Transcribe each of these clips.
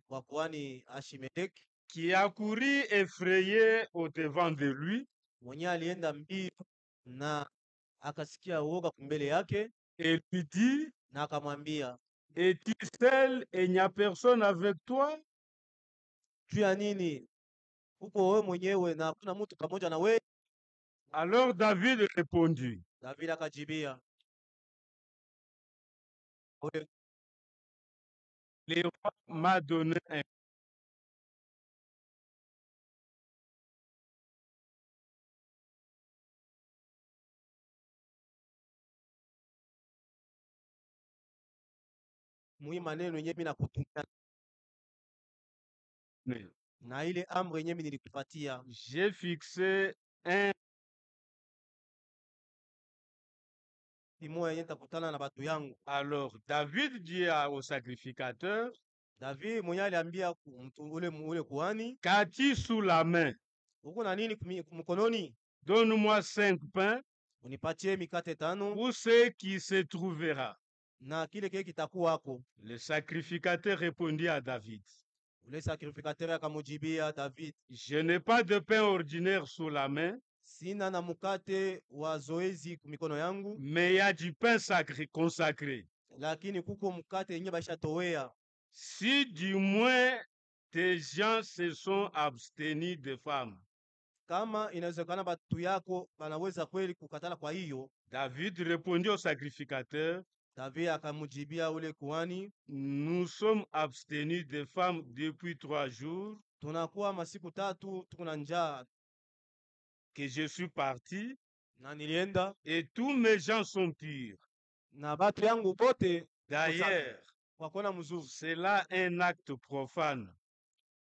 kwa kuhani Ashimeleki, qui accourut effrayé au-devant de lui, mwenye alienda mbio na akasikia uoga mbele yake, et lui dit, na akamwambia, es-tu seul et il n'y a personne avec toi? juu ya nini uko wewe mwenyewe na hakuna mtu pamoja na wewe? Alors David répondit, David akajibia, le roi m'a donné un mwi maneno yenyewe mimi nakutumia na ile amri yenyewe mimi nilikupatia. J'ai fixé un Imo yenyewe nitakutana na batu yangu. Alors David dit au sacrificateur, David mwenye aliambia mtu ule kuhani, qu'as-tu sous la main? uko na nini mkononi? Donne-moi 5 pains Unipatie mikate 5 pour ce qui se trouvera. na kile kile kitakuwako. Le sacrificateur répondit à David, Ule sacrificateur akamujibia David, je n'ai pas de pain ordinaire sous la main, sina na mukate wa zoezi kumikono yangu, mais il y a du pain sacré, consacré. lakini kuko mukate yenye bashatowea. Si du moins tes gens se sont abstenus de femmes. Kama inawezekana batu yako banaweza kweli kukatala. Kwa hiyo David répondit au sacrificateur, David akamujibia ule kuhani, nous sommes abstenus de femmes depuis 3 jours tunakuwa masiku 3 tuko na njaa, que je suis parti, na nilienda et tous mes gens sont purs. na batu yangu bote D'ailleurs, wakona mzuri, c'est là un acte profane.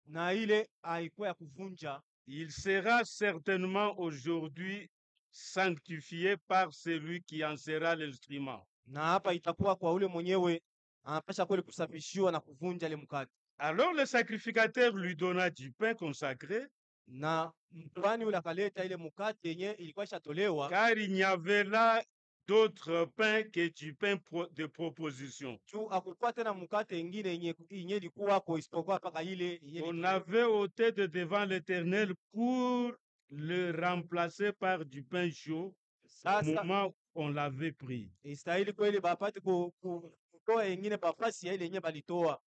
na ile haikuwa ya kuvunja. Il sera certainement aujourd'hui sanctifié par celui qui en sera l'instrument. Na hapa itakuwa kwa ule mwenyewe anapasha kweli kusafishiwa na kuvunja ile mkate. Alors le sacrificateur lui donna du pain consacré, Na mkuhani ule akaleta ile mkate yenye ilikuwa ishatolewa, car il n'y avait là d'autres pains que du pain de proposition. juu akukuwa tena mkate ingine yenye ilikuwa kwa isipokuwa paka ile On avait ôté de devant l'Éternel pour le remplacer par du pain chaud au moment où on l'avait pris. Istahili kweli bapate kutoa ingine bafasi ya ile yenye balitoa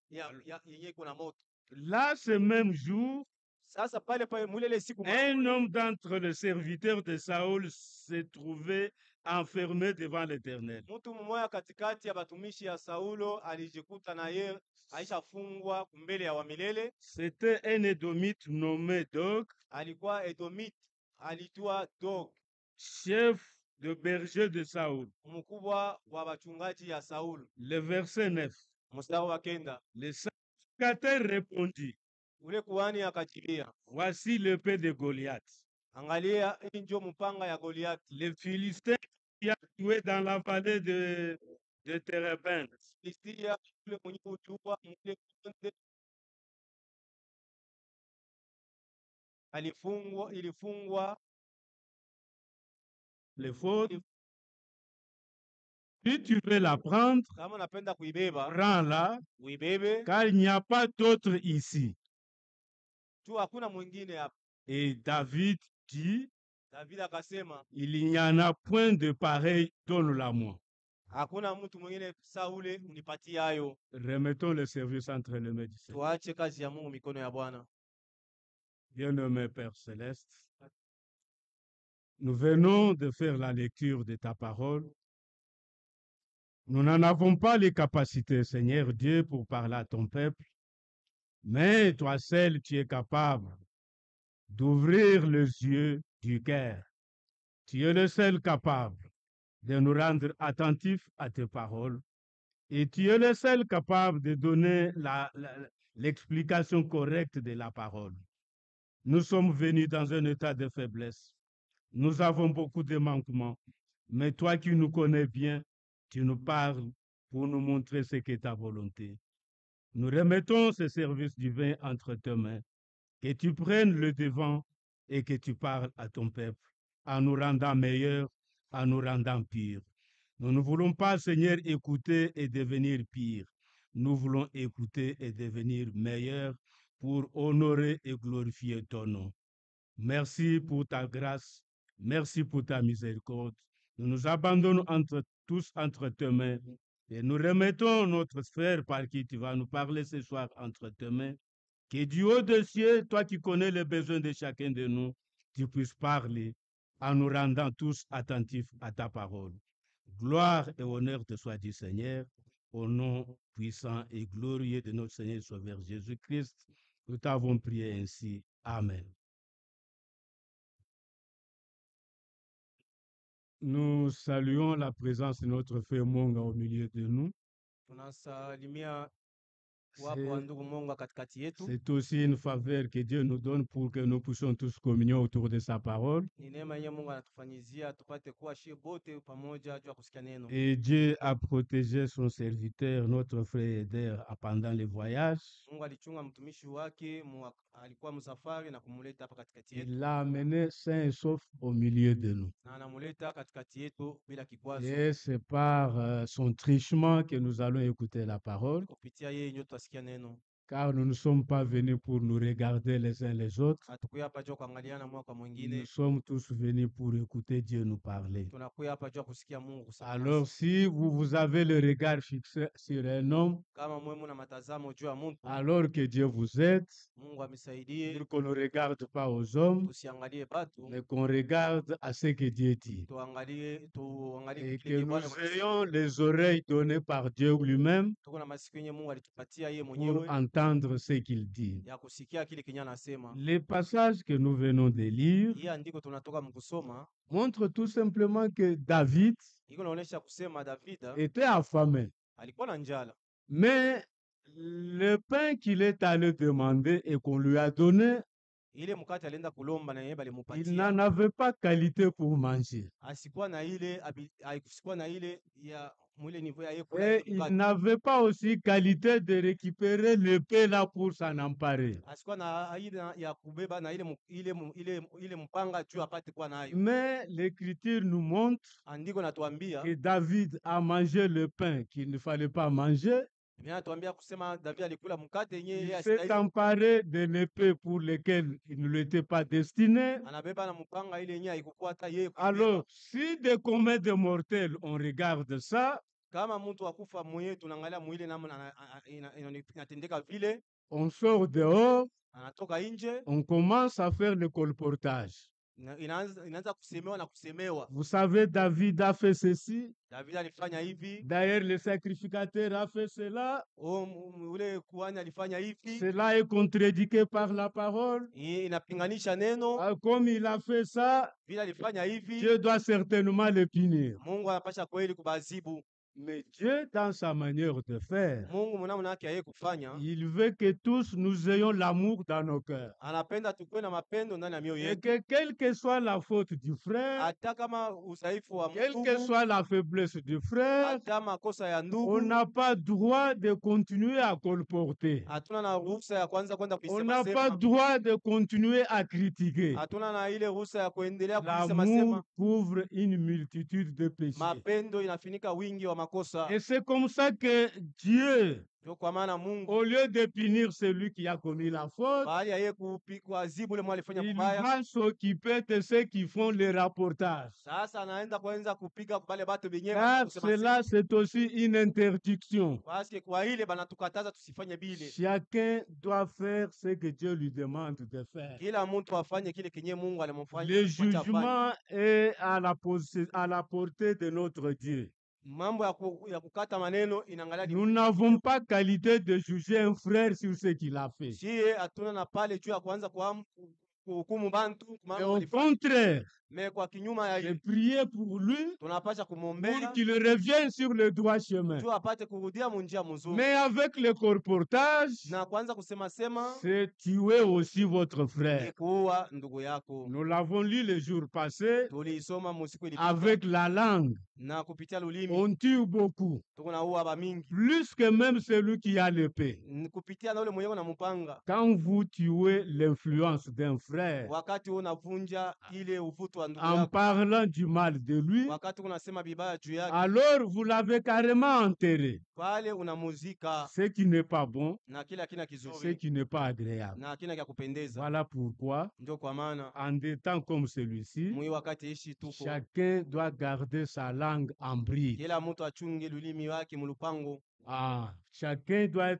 yenye kuna moto. Là, ce même jour, Sasa pale mulele siku un homme d'entre les serviteurs de Saül se trouvait enfermé devant l'Éternel. Mtu mmoja katikati ya batumishi ya Saulo alijikuta na yeye aishafungwa mbele ya wamilele. C'était un Édomite nommé Dog, Alikuwa Edomite, aliitwa Dog, chef de berger de Saül. mkubwa wa bachungaji ya Saulo. Le verset 9. Mstari wa 9. Le sacrificateur répondit, ule kuhani akajibia, voici l'épée de Goliath. Angalia, hii ndio mpanga ya Goliath. Le Philistin qui a tué dans la vallée de Térébinthe. Filistia ule mwenye kujua mle konde ilifungwa Les fautes. Si tu veux la prendre, kama unapenda kuibeba, prends-la, uibebe, car il n'y a pas d'autre ici. tu hakuna mwingine hapa. Et David dit, David akasema, il n'y en a point de pareil, donne-la moi. Hakuna mtu mwingine Saule, unipatie hayo. Remettons le service entre les mains du Seigneur. Tuache kazi ya Mungu mikono ya Bwana. Bien-aimé Père Céleste, nous venons de faire la lecture de ta parole. Nous n'en avons pas les capacités, Seigneur Dieu, pour parler à ton peuple, mais toi seul, tu es capable d'ouvrir les yeux du cœur. Tu es le seul capable de nous rendre attentifs à tes paroles et tu es le seul capable de donner l'explication correcte de la parole. Nous sommes venus dans un état de faiblesse. Nous avons beaucoup de manquements, mais toi qui nous connais bien, tu nous parles pour nous montrer ce qu'est ta volonté. Nous remettons ce service divin entre tes mains, que tu prennes le devant et que tu parles à ton peuple, en nous rendant meilleurs, en nous rendant pires. Nous ne voulons pas, Seigneur, écouter et devenir pires, nous voulons écouter et devenir meilleurs pour honorer et glorifier ton nom. Merci pour ta grâce, merci pour ta miséricorde. Nous nous abandonnons tous entre tes mains et nous remettons notre frère par qui tu vas nous parler ce soir entre tes mains. Que du haut des cieux, toi qui connais les besoins de chacun de nous, tu puisses parler en nous rendant tous attentifs à ta parole. Gloire et honneur te soit du Seigneur, au nom puissant et glorieux de notre Seigneur et Sauveur Jésus-Christ. Nous t'avons prié ainsi. Amen. Nous saluons la présence de notre frère Monga au milieu de nous. Tunasalimia wapo wa ndugu Monga katikati yetu. C'est aussi une faveur que Dieu nous donne pour que nous puissions tous communier autour de sa parole. Ni neema yenyewe Mungu anatufanyizia tupate kuwa shie bote pamoja juu ya kusikia neno. Et Dieu a protégé son serviteur, notre frère Eder, pendant les voyages. Mungu alichunga mtumishi wake, alikuwa msafari na kumuleta hapa katikati yetu. Il l'a amené sain et sauf au milieu de nous. Na anamuleta katikati yetu bila kikwazo. Et c'est par son trichement que nous allons écouter la parole. Kupitia yeye ndio tutasikia neno. Car nous ne sommes pas venus pour nous regarder les uns les autres. Hatukuya hapa juu kuangaliana mmoja kwa mwingine. Nous sommes tous venus pour écouter Dieu nous parler. Tunakuya hapa juu kusikia Mungu kusema. Alors si vous avez le regard fixé sur un homme, kama mwemu na matazamo juu ya mtu, alors que Dieu vous aide, Mungu amisaidie, pour qu'on ne regarde pas aux hommes, tusiangalie batu, mais qu'on regarde à ce que Dieu dit. tuangalie Et que nous ayons les oreilles données par Dieu lui-même tuko na masikio yenye Mungu alitupatia yeye pour mwenyewe entendre ce qu'il dit. ya kusikia kile kinyo anasema. Les passages que nous venons de lire Hii andiko tunatoka mkusoma montrent tout simplement que David iko naonesha kusema Davida était affamé. alikuwa na njala, Mais le pain qu'il est allé demander et qu'on lui a donné, ile mkate alienda kulomba na yeye il balimupatia, n'en avait pas qualité pour manger. asikuwa na ile asikuwa na ile ya mwile niveau ya yeye Et il n'avait pas aussi qualité de récupérer le pain là pour s'en emparer. asikuwa na ile ya kubeba na ile mpanga juu apate kuwa nayo. Mais l'Écriture nous montre Andiko natuambia que David a mangé le pain qu'il ne fallait pas manger. Natuambia kusema David alikula mkate yenyewe Il yeye s'est astahili, emparé de l'épée pour laquelle il ne l'était pas destiné. anabeba na mpanga ile yenyewe haikukuwa hata yeye kubeba. Alors, si des communs de mortels, on regarde ça, Kama mtu akufa mwenyewe tunaangalia mwile namna inatendeka vile, on sort dehors, anatoka nje, on commence à faire le colportage. inaanza kusemewa na kusemewa. Vous savez, David a fait ceci. David alifanya hivi, D'ailleurs, le sacrificateur a fait cela. ule kuhani alifanya hivi. Cela est contredit par la parole. Inapinganisha neno. Comme il a fait ça, Vile alifanya hivi, Dieu doit certainement le punir. Mungu anapasha kweli kubazibu. Mais Dieu, dans sa manière de faire, Mungu mnamna yake yeye kufanya, il veut que tous nous ayons l'amour dans nos cœurs. anapenda tukue na mapendo ndani ya mioyo Et yetu. que quelle que soit la faute du frère, Hata kama udhaifu wa quelle que ndugu, soit la faiblesse du frère, hata makosa ya on ndugu, n'a pas droit de continuer à colporter. hatuna na ruhusa ya kwanza kwenda On n'a kuisema pas sema. droit de continuer à critiquer. Hatuna na ile ruhusa ya kuendelea kusema L'amour sema. couvre une multitude de péchés. Mapendo inafinika wingi wa makosa. Et c'est comme ça que Dieu, Ndio kwa maana Mungu au lieu de punir celui qui a commis la faute, bahali ya yeye kuadhibu ule alifanya il kubaya, va s'occuper de ceux qui font les rapportages. sasa anaenda kwanza kupiga bale batu benyewe Car kusema cela, sema. c'est aussi une interdiction. Basi kwa ile banatukataza tusifanye bile. Chacun doit faire ce que Dieu lui demande de faire. Kila mtu afanye kile kenye Mungu alimfanya. Le jugement est à la portée de notre Dieu. Mambo ya kukata maneno inaangalia. Nous n'avons pas qualité de juger un frère sur ce qu'il a fait. Sie hatuna na pale juu ya kwanza kuhukumu bantu Et au contraire, mais kwa kinyuma ya de prier pour lui tunapasha kumwombea pour qu'il revienne sur le droit chemin. juu apate kurudia munjia mzuri. Mais avec le colportage, Na kwanza kusema sema c'est tuer aussi votre frère. kuua ndugu yako. Nous l'avons lu le jour passé, Tuliisoma musiku ilipita. avec la langue, Na kupitia lulimi on tue beaucoup. tuko na uwa ba mingi. Plus que même celui qui a l'épée. Kupitia na ule mwenyewe na mpanga. Quand vous tuez l'influence d'un frère, Wakati unavunja ile uvutu wa ndugu en yako, parlant du mal de lui, wakati unasema vibaya juu yake, alors vous l'avez carrément enterré. pale unamuzika, Ce qui n'est pas bon, na kila kina ce kizuri qui n'est pas agréable. na kina kya kupendeza. Voilà pourquoi, Ndio kwa maana en des temps comme celui-ci, mwi wakati ishi tuko, chacun doit garder sa langue en bride. kila mtu achunge lulimi wake mulupango, Chacun doit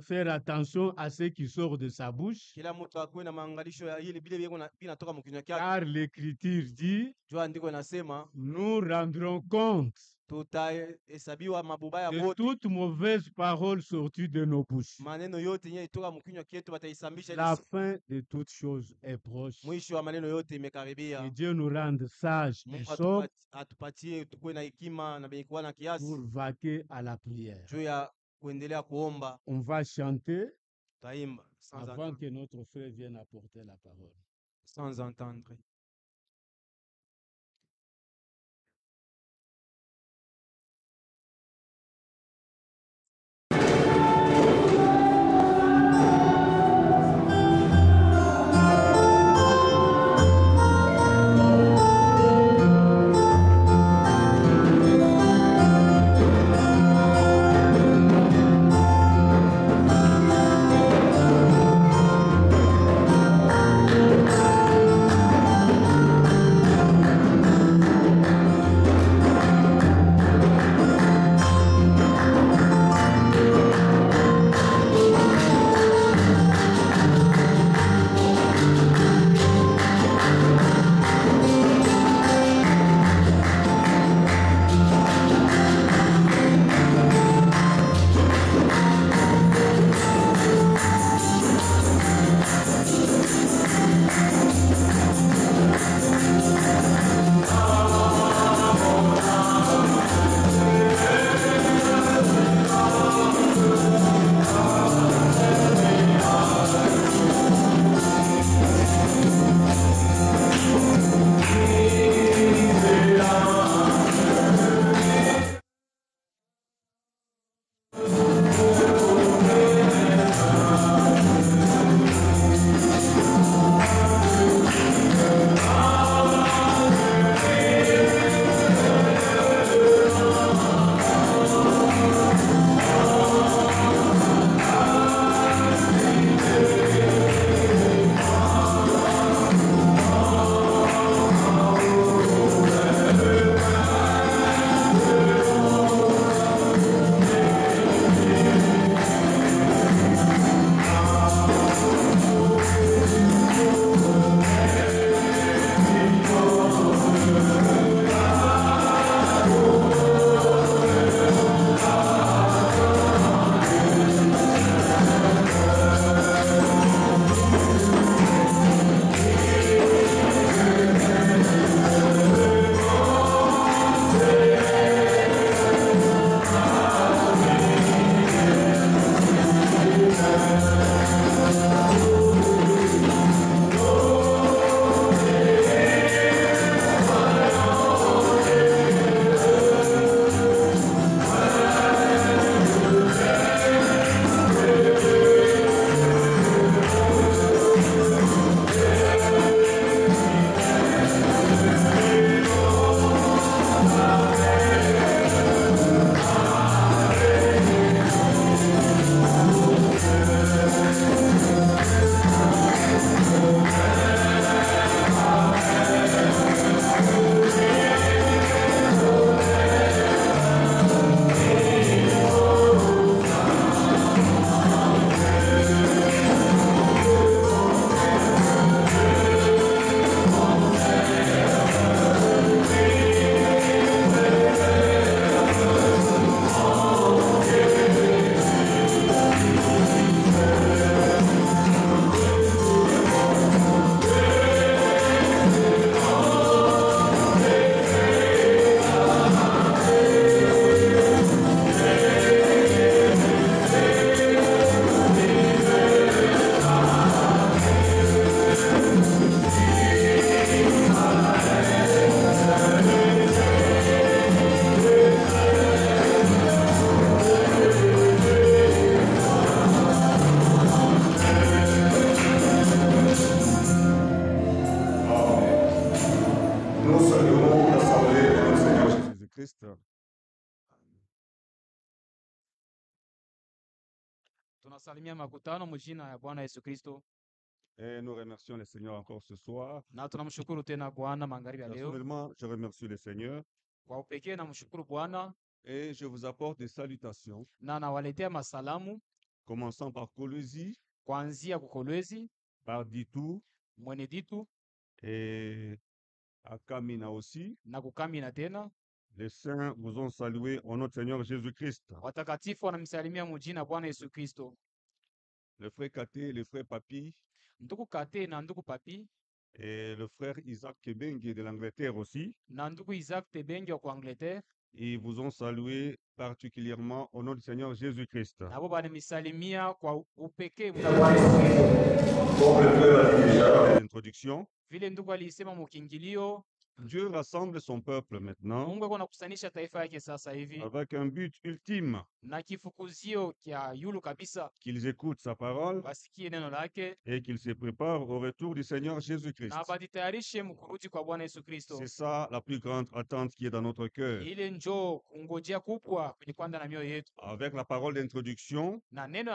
faire attention à ce qui sort de sa bouche, kila mtu akuwe na maangalisho ya ile bile binatoka mkinywa kyake. car l'Écriture dit, Jua andiko inasema nous rendrons compte tutahesabiwa mabubaya de bote, toute mauvaise parole sortie de nos bouches. maneno yote yenye itoka mkinywa kyetu wataisambisha. La fin de toute chose est proche. Mwisho wa maneno yote Que imekaribia. Dieu nous rende sages et Mungu sobres atupatie tukuwe na hekima na benye kuwa na pour kiasi vaquer à la prière. juu ya kuendelea kuomba. On va chanter Taimba avant que notre frère vienne apporter la parole. sans entendre. Tunasalimia makutano mjina ya Bwana Yesu Kristo Et nous remercions le Seigneur encore ce soir. na tunamshukuru tena Bwana magharibi ya leo. Personnellement, je remercie le Seigneur Kwa upekee namshukuru Bwana et je vous apporte des salutations, na nawaletea masalamu commençant par Colosie, kuanzia Kukolwezi, par Ditou Mweneditu et à Kamina aussi. na Kukamina tena. Les saints vous ont salué au nom de Seigneur Jésus-Christ. Watakatifu wanamsalimia mjina Bwana Yesu Kristo. Le frère Katé, le frère Papi Ndugu Kate na ndugu Papi et le frère Isaac Kebengi de l'Angleterre aussi. na ndugu Isaac Tebengi wa Angleterre Ils vous ont salué particulièrement au nom du Seigneur Jésus-Christ. nabo banamisalimia kwa upekee Comme le frère l'a dit déjà dans l'introduction, vile ndugu alisema mukingilio. Dieu rassemble son peuple maintenant Mungu ako nakusanisha taifa yake sasa hivi avec un but ultime, na kifukuzio kya yulu kabisa, qu'ils écoutent sa parole basikie neno lake et qu'ils se préparent au retour du Seigneur Jésus-Christ. na bajitayarishe mkurudi kwa Bwana Yesu Kristo. C'est ça la plus grande attente qui est dans notre cœur. Ile njoo kungojea kubwa kwenye kwanda na mioyo yetu. Avec la parole d'introduction, Na neno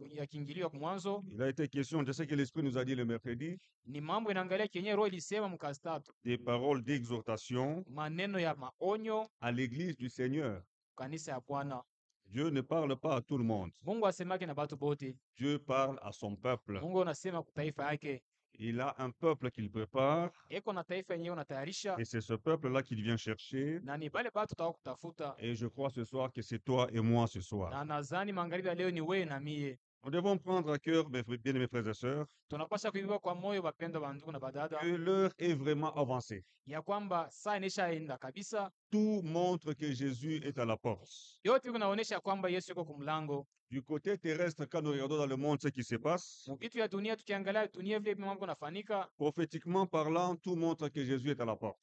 ya kiingilio kwa mwanzo il a été question, je sais que l'Esprit nous a dit le mercredi, ni mambo inaangalia kenye roho ilisema mkazi tatu, des paroles d'exhortation maneno ya maonyo à l'Église du Seigneur. kanisa ya Bwana. Dieu ne parle pas à tout le monde. Mungu asemake na batu bote. Dieu parle à son peuple. Mungu anasema kwa taifa yake. Il a un peuple qu'il prépare Eko na taifa yenyewe unatayarisha et c'est ce peuple-là qu'il vient chercher. na ni bale batu tawa kutafuta. Et je crois ce soir que c'est toi et moi ce soir. Na nazani magharibi ya leo ni wewe na mie. Nous devons prendre à cœur, mes bien-aimés frères et sœurs, Tunapasha kuibeba kwa moyo wapendwa wa ndugu na badada que l'heure est vraiment avancée. ya kwamba saa ineshaenda kabisa. Tout montre que Jésus est à la porte. Yote kunaonesha kwamba Yesu yuko kumlango. Du côté terrestre, quand nous regardons dans le monde ce qui se passe, Mukitu ya dunia tukiangalia dunia vile mambo nafanika, prophétiquement parlant, tout montre que Jésus est à la porte.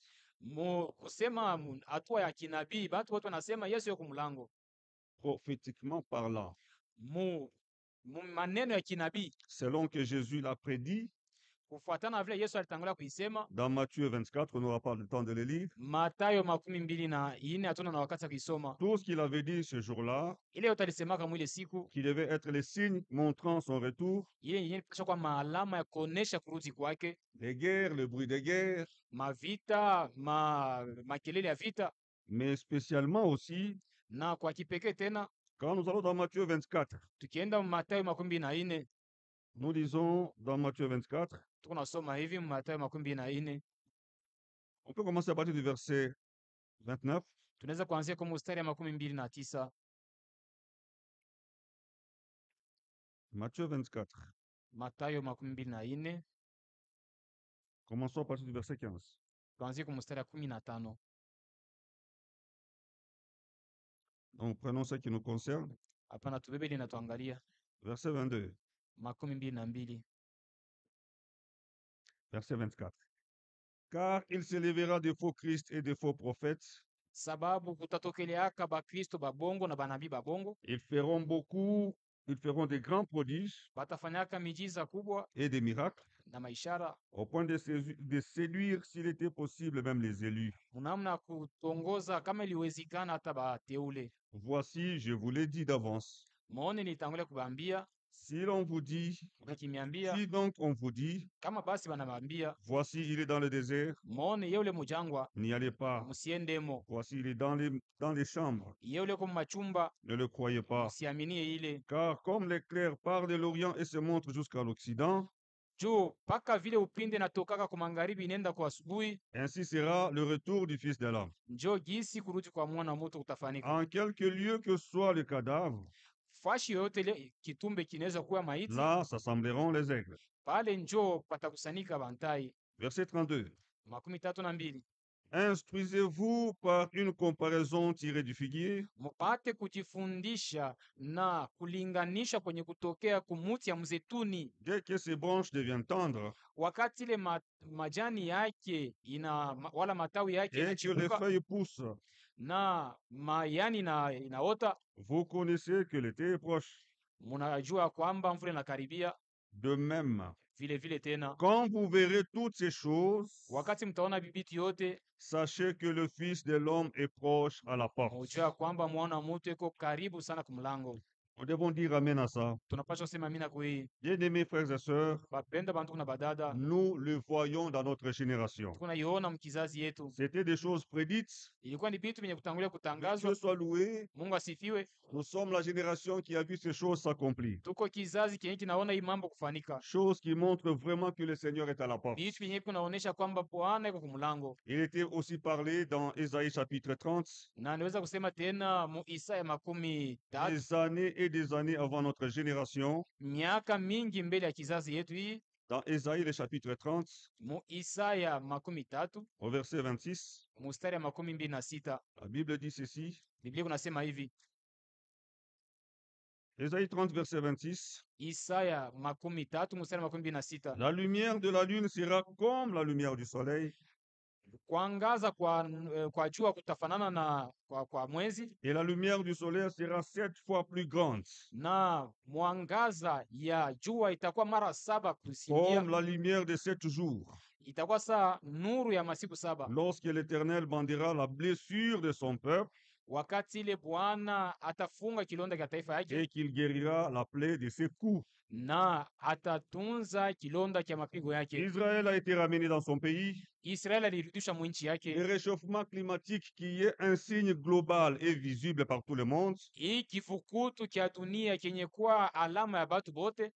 kusema hatua ya kinabii batu wote wanasema Yesu yuko kumlango. Prophétiquement parlant, maneno ya kinabii selon que Jésus l'a prédit, kufuatana vile Yesu alitangulia kuisema dans Matthieu 24, on n'aura pas le temps de le lire. Mathayo 24 hatuna na wakati kuisoma. Tout ce qu'il avait dit ce jour-là, Ile yote alisemaka mwile siku, qui devait être les signes montrant son retour, ile yenyewe pasha kwa maalama ya kuonesha kurudi kwake, les guerres, le bruit des guerres, mavita, makelele ya vita, mais spécialement aussi, na kwa kipekee tena quand nous allons dans Matthieu 24, tukienda Mathayo 24, nous lisons dans Matthieu 24, tunasoma hivi Mathayo 24. on peut commencer à partir du verset 29. Tunaweza kuanzia kwa mstari ya 29. Matthieu 24. Mathayo 24, Commençons à partir du verset 15. tuanzie kwa mstari ya 15. Donc prenons ce qui nous concerne. Hapana, tubebe ile natuangalia Verset 22. 22. Verset 24. Car il se lèvera de faux Christ et de faux prophètes. Sababu kutatokeleaka bakristo babongo na banabii babongo, Ils feront des grands prodiges batafanyaka miujiza kubwa et des miracles, na maishara, au point de séduire, s'il était possible, même les élus. munamna kutongoza kama iliwezekana hata bateule. Voici, je vous l'ai dit d'avance. Maone nitangulia kubambia, Si l'on vous dit, ukakimiambia, si donc on vous dit, kama basi banabambia, voici, il est dans le désert, maone yeule mujangwa, n'y allez pas. musiendemo. Voici, il est dans les chambres, Yeule ko machumba, ne le croyez pas. musiaminie ile. Car comme l'éclair part de l'Orient et se montre jusqu'à l'Occident, Juu paka vile upinde natokaka kwa magharibi inenda kwa asubuhi, ainsi sera le retour du Fils de l'homme. njo gisi kurudi kwa mwana mutu kutafanika. En quelque lieu que soit le cadavre, Fashi yoyote ile kitumbe kinaweza kuwa maiti, là s'assembleront les aigles. pale njo patakusanika bantai. Verset 32. 32. Instruisez-vous par une comparaison tirée du figuier. Mupate kujifundisha na kulinganisha kwenye kutokea kumuti ya mzetuni, Dès que ses branches deviennent tendres wakati ile majani yake wala matawi yake et que les inachipuka feuilles poussent, na mayani inaota, vous connaissez que l'été est proche. munajua kwamba mvula inakaribia. De même, Vile tena quand vous verrez toutes ces choses, wakati mtaona bibiti yote, sachez que le Fils de l'homme est proche à la porte. mujua kwamba mwana mutu eko karibu sana kumlango. Nous devons dire Amen à ça. tunapaswa kusema amina kwa hii. Bien-aimés frères et sœurs, Bapenda bantu na badada, nous le voyons dans notre génération. tunaiona mkizazi yetu, C'était des choses prédites. ilikuwa ni vitu vyenye kutangulia Dieu kutangazwa. soit loué. Mungu asifiwe. Nous sommes la génération qui a vu ces choses s'accomplir. Tuko kizazi kenye kinaona hii mambo kufanika, Choses qui montrent vraiment que le Seigneur est à la porte. vitu vyenye kunaonesha kwamba Bwana iko kumlango. Il était aussi parlé dans Ésaïe chapitre 30, Na niweza kusema tena mu Isaya 13, des années et des années avant notre génération. miaka mingi mbele ya kizazi yetu hii, Dans Ésaïe le chapitre 30, mu Isaya 13 au verset 26, mustari ya 26, la Bible dit ceci. Biblia kunasema hivi. Ésaïe 30, verset 26. Isaya 13 mustari wa 26. La lumière de la lune sera comme la lumière du soleil, Kuangaza kwa jua kutafanana na kwa mwezi, et la lumière du soleil sera 7 fois plus grande, na mwangaza ya jua itakuwa mara 7 kusindia, comme la lumière de 7 jours, itakuwa saa nuru ya masiku 7, lorsque l'Éternel bandera la blessure de son peuple wakati ile Bwana atafunga kilonda cha taifa yake et qu'il guérira la plaie de ses coups. na atatunza kilonda cha mapigo yake. Israël a été ramené dans son pays. Israeli alirudishwa mu nchi Le yake. réchauffement climatique, qui est un signe global et visible par tout le monde, Hii kifukutu cha dunia kenye kuwa alama ya batu bote,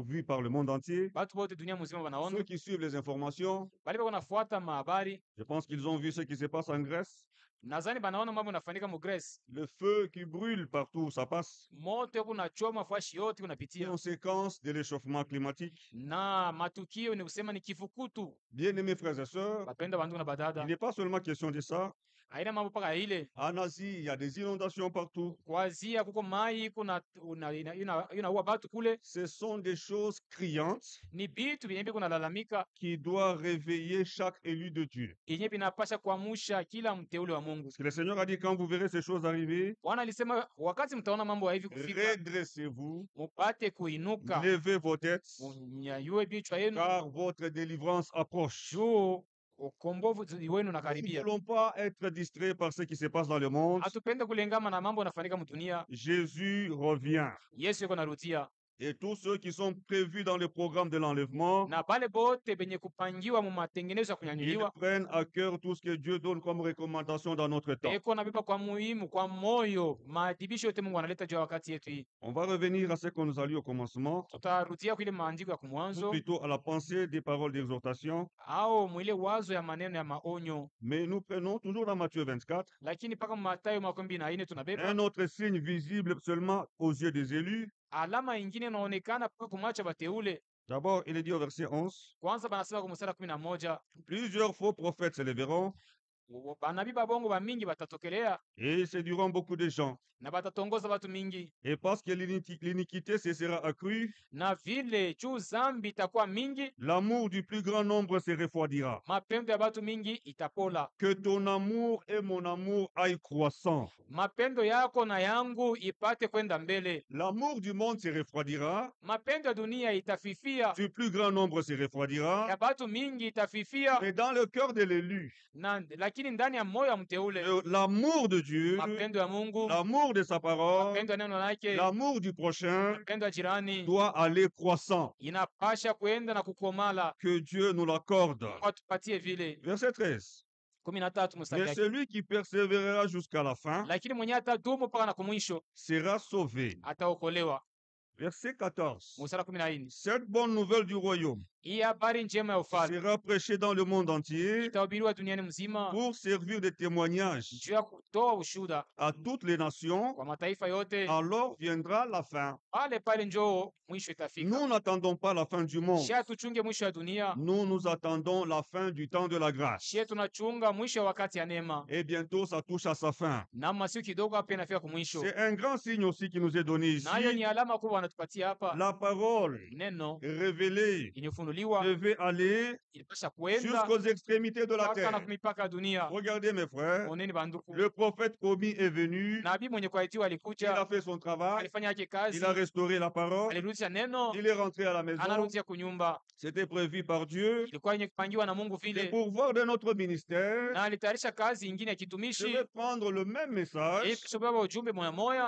vu par le monde entier. batu bote dunia mzima wanaona, Ceux qui suivent les informations, bali bako nafuata mahabari. je pense qu'ils ont vu ce qui se passe en Grèce. Nadhani banaona mambo yanafanyika mu Greece, Le feu qui brûle partout où ça passe. moto kunachoma fashi yote kunapitia, Conséquence de l'échauffement climatique. na matukio ni kusema ni kifukutu. Bien-aimés frères et sœurs, Bapenda bantu na il badada, n'est pas seulement question de ça. haina mambo paka ile En Asie, il y a des inondations partout. kwazia kuko mai kuna inaua batu kule, Ce sont des choses criantes ni bitu vyenye biko nalalamika, qui doivent réveiller chaque élu de Dieu. yenye binapasha kuamsha kila mteule wa Mungu. Parce que le Seigneur a dit, quand vous verrez ces choses arriver, Bwana alisema wakati mtaona mambo hivi kufika, redressez-vous, mupate kuinuka, levez vos têtes, munyanyue vichwa yenu, car votre délivrance approche. juu ukombovu wenu Nous ne nakaribia. voulons pas être distraits par ce qui se passe dans le monde. Hatupende kulengama na mambo yanafanyika mdunia. Jésus revient. Yesu yuko narudia, Et tous ceux qui sont prévus dans le programme de l'enlèvement, na pale bote benye kupangiwa mu matengenezo ya ils kunyanyuliwa, prennent à cœur tout ce que Dieu donne comme recommandation dans notre temps. eko nabiba kwa muhimu, kwa moyo maadibisho yote Mungu analeta juu ya wakati yetu hii. On va revenir à ce qu'on nous a lu au commencement, Tutarudia kwa ile maandiko ya ou kumwanzo plutôt à la pensée des paroles d'exhortation, au mwile wazo ya maneno ya maonyo, mais nous prenons toujours dans Matthieu 24 lakini paka Mathayo 24 tunabeba un autre signe visible seulement aux yeux des élus. alama ingine inaonekana paka kumacha bateule. D'abord, il est dit au verset 11, Kwanza banasema kwa mstari wa 11, plusieurs faux prophètes se leveront banabii babongo ba mingi batatokelea et ils séduiront beaucoup de gens. na batatongoza batu mingi, Et parce que l'iniquité se sera accrue, na vile juu zambi itakuwa mingi, l'amour du plus grand nombre se refroidira. mapendo ya batu mingi itapola. Que ton amour et mon amour aillent croissant. Mapendo yako na yangu ipate kwenda mbele. L'amour du monde se refroidira, Mapendo ya dunia itafifia, du plus grand nombre se refroidira, ya batu mingi itafifia, mais dans le cœur de l'élu, lakini ndani ya moyo wa mteule l'amour de Dieu, mapendo ya Mungu, l'amour de sa parole, mapendo ya neno lake, l'amour du prochain mapendo ya jirani doit aller croissant. inapasha kwenda na kukomala. Que Dieu nous l'accorde. Kwa tupatie vile. Verset 13. 13 mstari Mais yake. celui qui persévérera jusqu'à la fin Lakini mwenye atadumu mpaka na kumwisho sera sauvé. ataokolewa. Verset 14. Mstari wa 14. Cette bonne nouvelle du royaume Hii habari njema ya ufalme sera prêchée dans le monde entier itahubiriwa duniani mzima pour servir de témoignage juu ya kutoa ushuhuda à toutes les nations. kwa mataifa yote. Alors viendra la fin. Pale pale njoo mwisho itafika. Nous n'attendons pas la fin du monde. Shia tuchunge mwisho ya dunia. Nous attendons la fin du temps de la grâce. Shia tunachunga mwisho ya wakati ya neema. Et bientôt, ça touche à sa fin. Na masiku kidogo hapa inafika kumwisho. C'est un grand signe aussi qui nous est donné ici. Nayo ni alama kubwa wanatupatia hapa. La parole Neno révélée iliyofunuliwa kufunuliwa devait aller ilipasha kwenda jusqu'aux extrémités de la mpaka na terre. kumipaka ya dunia. Regardez mes frères, Oneni banduku, le prophète promis est venu, nabii mwenye kuaitiwa il alikuja, a fait son travail, alifanya yake il kazi, a restauré la parole, alirudisha neno, il est rentré à la maison. anarudia kunyumba. C'était prévu par Dieu. Ilikuwa yenye kupangiwa na Mungu Les vile, pourvoirs de notre ministère, na alitayarisha kazi ingine ya je kitumishi vais prendre le même message, ili kusubeba ujumbe moya moya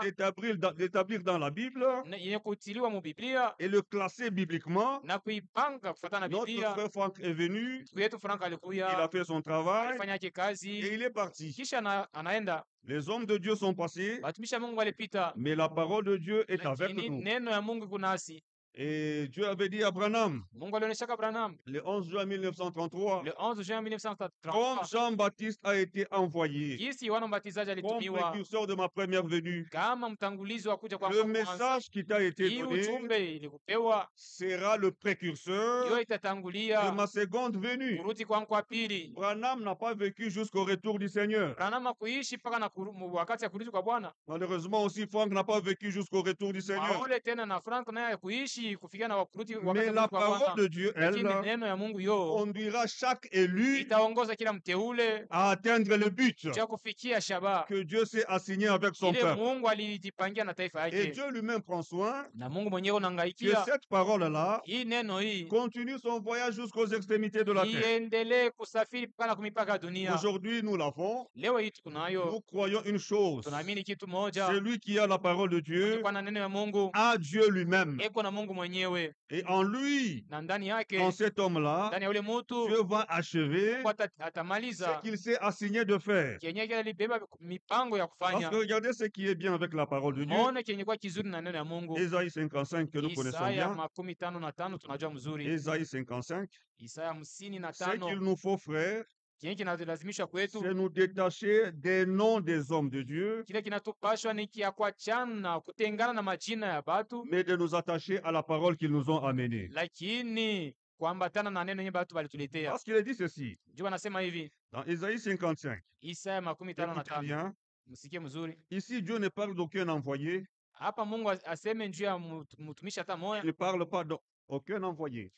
l'établir dans la Bible yenye kutiliwa mu Biblia et le classer bibliquement. na kuipanga kufuatana na Notre Biblia. frère Franck est venu, Ndugu yetu Frank il a alikuya, fait son travail alifanya yake et kazi, il est parti. kisha anaenda. Les hommes de Dieu sont passés, Watumishi wa Mungu walipita, mais la parole de Dieu est avec lakini nous. neno ya Mungu iko nasi. Et Dieu avait dit à Branham, Mungu alionyesha Abraham le 11 juin 1933, le 11 juin comme 1933 Jean-Baptiste a été envoyé jinsi Yohana Mbatizaji comme alitumiwa précurseur de ma première venue, kama mtangulizi wa kuja kwa le kwanza. message qui t'a été Hii donné ujumbe ilikupewa, sera le précurseur hiyo de itatangulia ma seconde venue. kurudi kwangu kwa pili. Branham n'a pas vécu jusqu'au retour du Seigneur. Branham kuishi mpaka na wakati ya kurudi kwa Bwana. Malheureusement aussi, Franck n'a pas vécu jusqu'au retour du Seigneur. Waole tena na Frank naye kuishi kufikia na kurudi wakati Mais ya la kurudi kwa parole Bwana. de Dieu, Lakini elle, neno ya Mungu yo conduira chaque élu itaongoza kila mteule à atteindre le but cha kufikia shabaha que Dieu s'est assigné avec son ile peuple. Mungu alijipangia na taifa Et yake, Dieu lui-même prend soin na Mungu mwenyewe que unangaikia cette parole-là hii neno hii continue son voyage jusqu'aux extrémités de la terre. iendelee kusafiri mpaka kumipaka ya dunia. Aujourd'hui, nous l'avons. Leo hii Nous tunayo, croyons une chose. tunaamini kitu moja, Celui qui a la parole de Dieu kwa na neno ya Mungu a Dieu lui-même. eko na Mungu mwenyewe, Et en lui, na ndani yake, en cet homme-là, ndani ya ule mutu Dieu va achever kwa ce atamaliza qu'il s'est assigné de faire. kenye kile alibeba mipango ya Parce kufanya. que regardez ce qui est bien avec la parole de Dieu. Muone kenye kwa kizuri na neno ya Mungu. Ésaïe 55 que nous connaissons Isaya bien. 55 tunajua mzuri. Ésaïe 55. Isaya Ce qu'il 55 nous faut, frère, kenye kinalazimisha kwetu, c'est nous détacher des noms des hommes de Dieu, kile kinatupashwa ni kia kuachana kutengana na majina ya batu, mais de nous attacher à la parole qu'ils nous ont amenée. lakini kuambatana na neno yenye batu balituletea. Parce qu'il est dit ceci, Jua anasema hivi, dans Ésaïe 55. Isaya Écoutez 55, bien. msikie mzuri. Ici, Dieu ne parle d'aucun envoyé. Hapa Mungu aseme njuu ya mtumishi hata moya, Il ne parle pas d'aucun envoyé.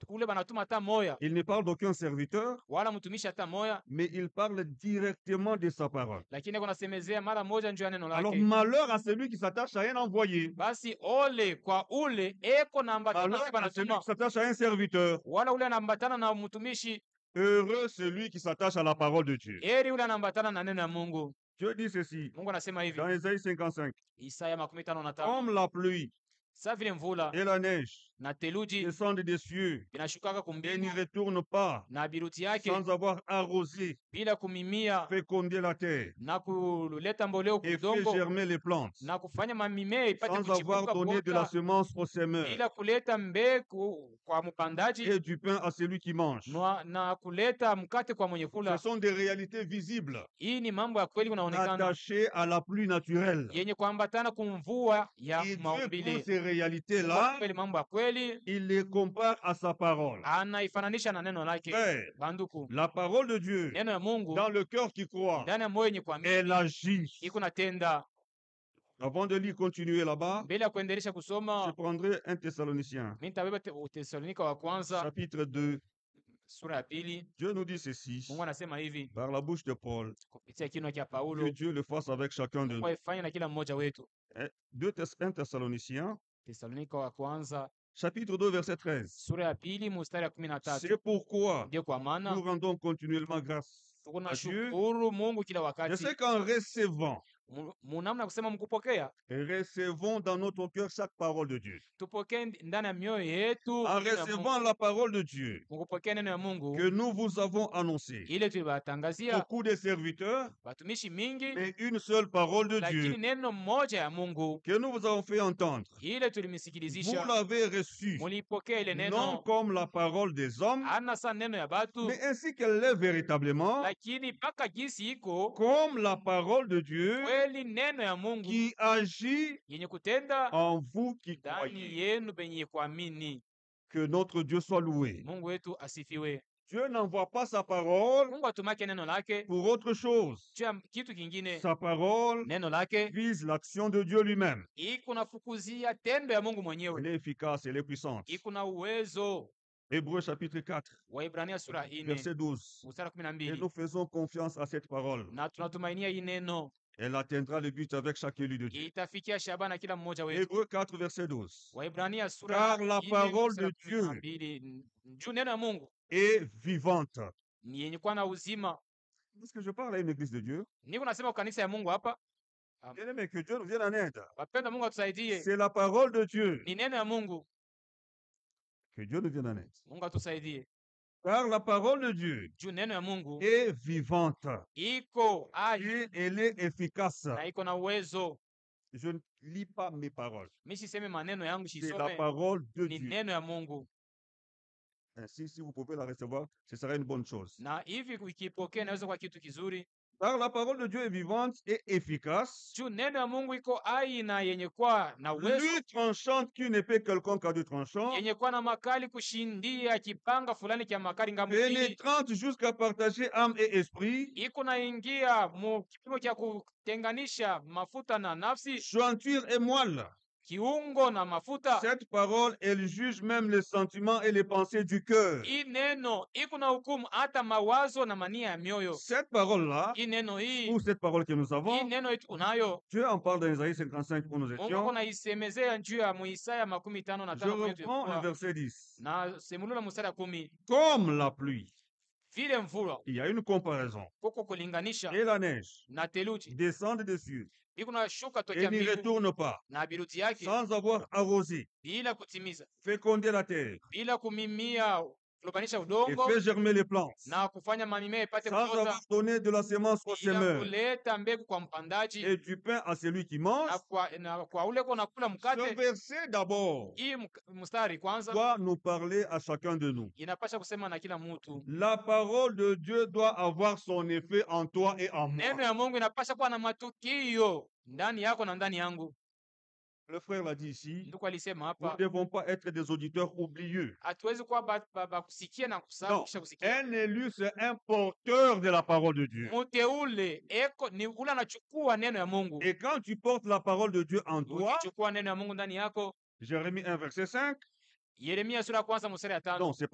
ule banatuma hata moya, Il ne parle d'aucun serviteur, wala mtumishi hata moya, mais il parle directement de sa parole. lakini kunasemezea mara moja njuu ya neno Alors, lake. malheur à celui qui s'attache à un envoyé. Basi ole kwa ule eko na ambatana Malheur na à celui banatuma, qui s'attache à un serviteur. wala ule anaambatana na mtumishi. Heureux celui qui s'attache à la parole de Dieu. Heri ule anaambatana na neno ya Mungu. Dieu dit ceci, Mungu anasema hivi, dans Ésaïe 55. Isaya 55, Comme la pluie sa vile mvula et la neige na theluji descendent des cieux vinashukaka et kumbingu n'y retournent pas na biruti yake sans avoir arrosé, bila kumimia fécondé la terre na kuleta mboleo et fait kudongo germer les plantes, na kufanya mamimea ipate sans avoir kuchipuka donné de la kuota, semence au semeur bila kuleta mbegu kwa mpandaji et du pain à celui qui mange. na kuleta mkate kwa mwenye Ce kula. sont des réalités visibles, Hii ni mambo ya kweli kunaonekana attachées à la pluie naturelle. yenye kuambatana kumvua ya Et Dieu prend maumbile. ces réalités-là, Kweli mambo ya kweli il les compare à sa parole. anaifananisha na neno lake. Frère, Banduku, la parole de Dieu, neno ya Mungu dans le cœur qui croit, ndani ya moyo yenye kuamini elle agit. iko natenda. Avant de lire, continuer là-bas, Mbele ya kuendelesha je kusoma, prendrai 1 Thessalonicien, mimi nitabeba Tesalonika wa kwanza chapitre 2. sura ya pili. Dieu nous dit ceci, Mungu anasema hivi par la bouche de Paul, kupitia kinywa cha que Paulo, Dieu le fasse avec chacun de nous. kwa ifanya na kila mmoja wetu. 1 Thessaloniciens, Tesalonika wa kwanza chapitre 2, verset 13. sura ya pili mstari ya 13. C'est pourquoi Ndio kwa maana nous rendons continuellement grâce à Dieu tunashukuru Mungu kila de wakati. ce qu'en recevant, Munamna kusema mkupokea, recevons dans notre cœur chaque parole de Dieu. tupokee ndani ya mioyo yetu En neno ya Mungu. recevant la parole de Dieu Mkupokea neno ya Mungu que nous vous avons annoncée. ile tuliwatangazia Beaucoup de serviteurs, watumishi mingi, mais une seule parole de lakini Dieu neno moja ya Mungu que nous vous avons fait entendre. ile Vous tulimsikilizisha, l'avez reçue, mulipokea ile non neno, comme la parole des hommes, hana sa neno ya batu, mais ainsi qu'elle l'est véritablement, lakini mpaka jinsi iko comme la parole de Dieu kweli neno ya Mungu qui agit yenye kutenda en vous qui ndani croyez. yenu benye kuamini. Que notre Dieu soit loué. Mungu wetu asifiwe. Dieu n'envoie pas sa parole Mungu atumake neno lake pour autre chose. juu ya kitu kingine. Sa parole Neno lake vise l'action de Dieu lui-même. iko nafukuzia tendo ya Mungu mwenyewe, Elle est efficace, elle est puissante. iko na uwezo Hébreux chapitre 4, Waibrania sura 4 verset 12. mstari wa Et 12. nous faisons confiance à cette parole. Na tunatumainia hii neno Elle atteindra le but avec chaque élu de Dieu. itafikia shabana kila mmoja wetu. Hébreux 4, verset 12. Waibrania sura Car la 4 parole mstari de wa Dieu 12. Juu neno ya Mungu est vivante. ni yenye kuwa na uzima. Est-ce que je parle à une église de Dieu? Niko nasema kanisa ya Mungu hapa. Bien aimé, que Dieu nous vienne en aide. Wapenda Mungu atusaidie. C'est la parole de Dieu. Ni neno ya Mungu. Que Dieu nous vienne en aide. Mungu atusaidie. Car la parole de Dieu Juu neno ya Mungu est vivante iko hai et elle est efficace. na iko na uwezo. Je ne lis pas mes paroles. Mimi siseme maneno yangu, C'est la sisome parole de ni Dieu. neno ya Mungu. Ainsi, si vous pouvez la recevoir, ce sera une bonne chose. Na hivi ukipokea inaweza kuwa kitu kizuri. Car la parole de Dieu est vivante et efficace, Juu neno ya Mungu iko hai na yenye kuwa na uwezo, plus tranchante qu'une épée quelconque à deux tranchants, yenye kuwa na makali kushindia kipanga fulani kya makali ngambo mbili. pénétrante jusqu'à partager âme et esprit, Iko na ingia mu kipimo cha kutenganisha mafuta na nafsi, jointure et moelle. kiungo na mafuta. Cette parole, elle juge même les sentiments et les pensées du cœur. Hii neno iko na hukumu hata mawazo na mania ya mioyo. Cette parole-là, Hii neno hii, ou cette parole que nous hii avons, neno yetu unayo. Dieu en parle dans Isaïe 55 où nous Mungu étions. kuna isemezea juu ya Isaya 55 Je reprends le verset 10. na semulula mstari 10. Comme la pluie, Vile mvula il y a une comparaison, kuko kulinganisha et la neige na theluji descendent des cieux iko na shuka et tokea n'y mbingu retourne pas, na biruti yake sans avoir arrosé, bila kutimiza, fécondé la terre bila kumimia kulobanisha et udongo fait germer les plantes, na kufanya mamimea ipate sans kuota, avoir donné de la semence au bila semeur kuleta mbegu kwa mpandaji et du pain à celui qui mange. na kwa ule ko nakula Ce mkate. verset d'abord Hii mstari kwanza doit nous parler à chacun de nous. inapasha kusema na kila mtu. La parole de Dieu doit avoir son effet en toi et en moi. Neno ya Mungu inapasha kuwa na matukio ndani yako na ndani yangu. Le frère l'a dit ici, Ndugu alisema nous ne hapa, devons pas être des auditeurs oublieux. hatuwezi kuwa kusikia na kusahau Non, kisha kusikia. un élu, c'est un porteur de la parole de Dieu. Muteule eko ni ule anachukua neno ya Mungu. Et quand tu portes la parole de Dieu en toi, Ukichukua neno ya Mungu ndani yako. Jérémie 1, verset 5. Yeremia sura ya kwanza mstari ya 5. Non, c'est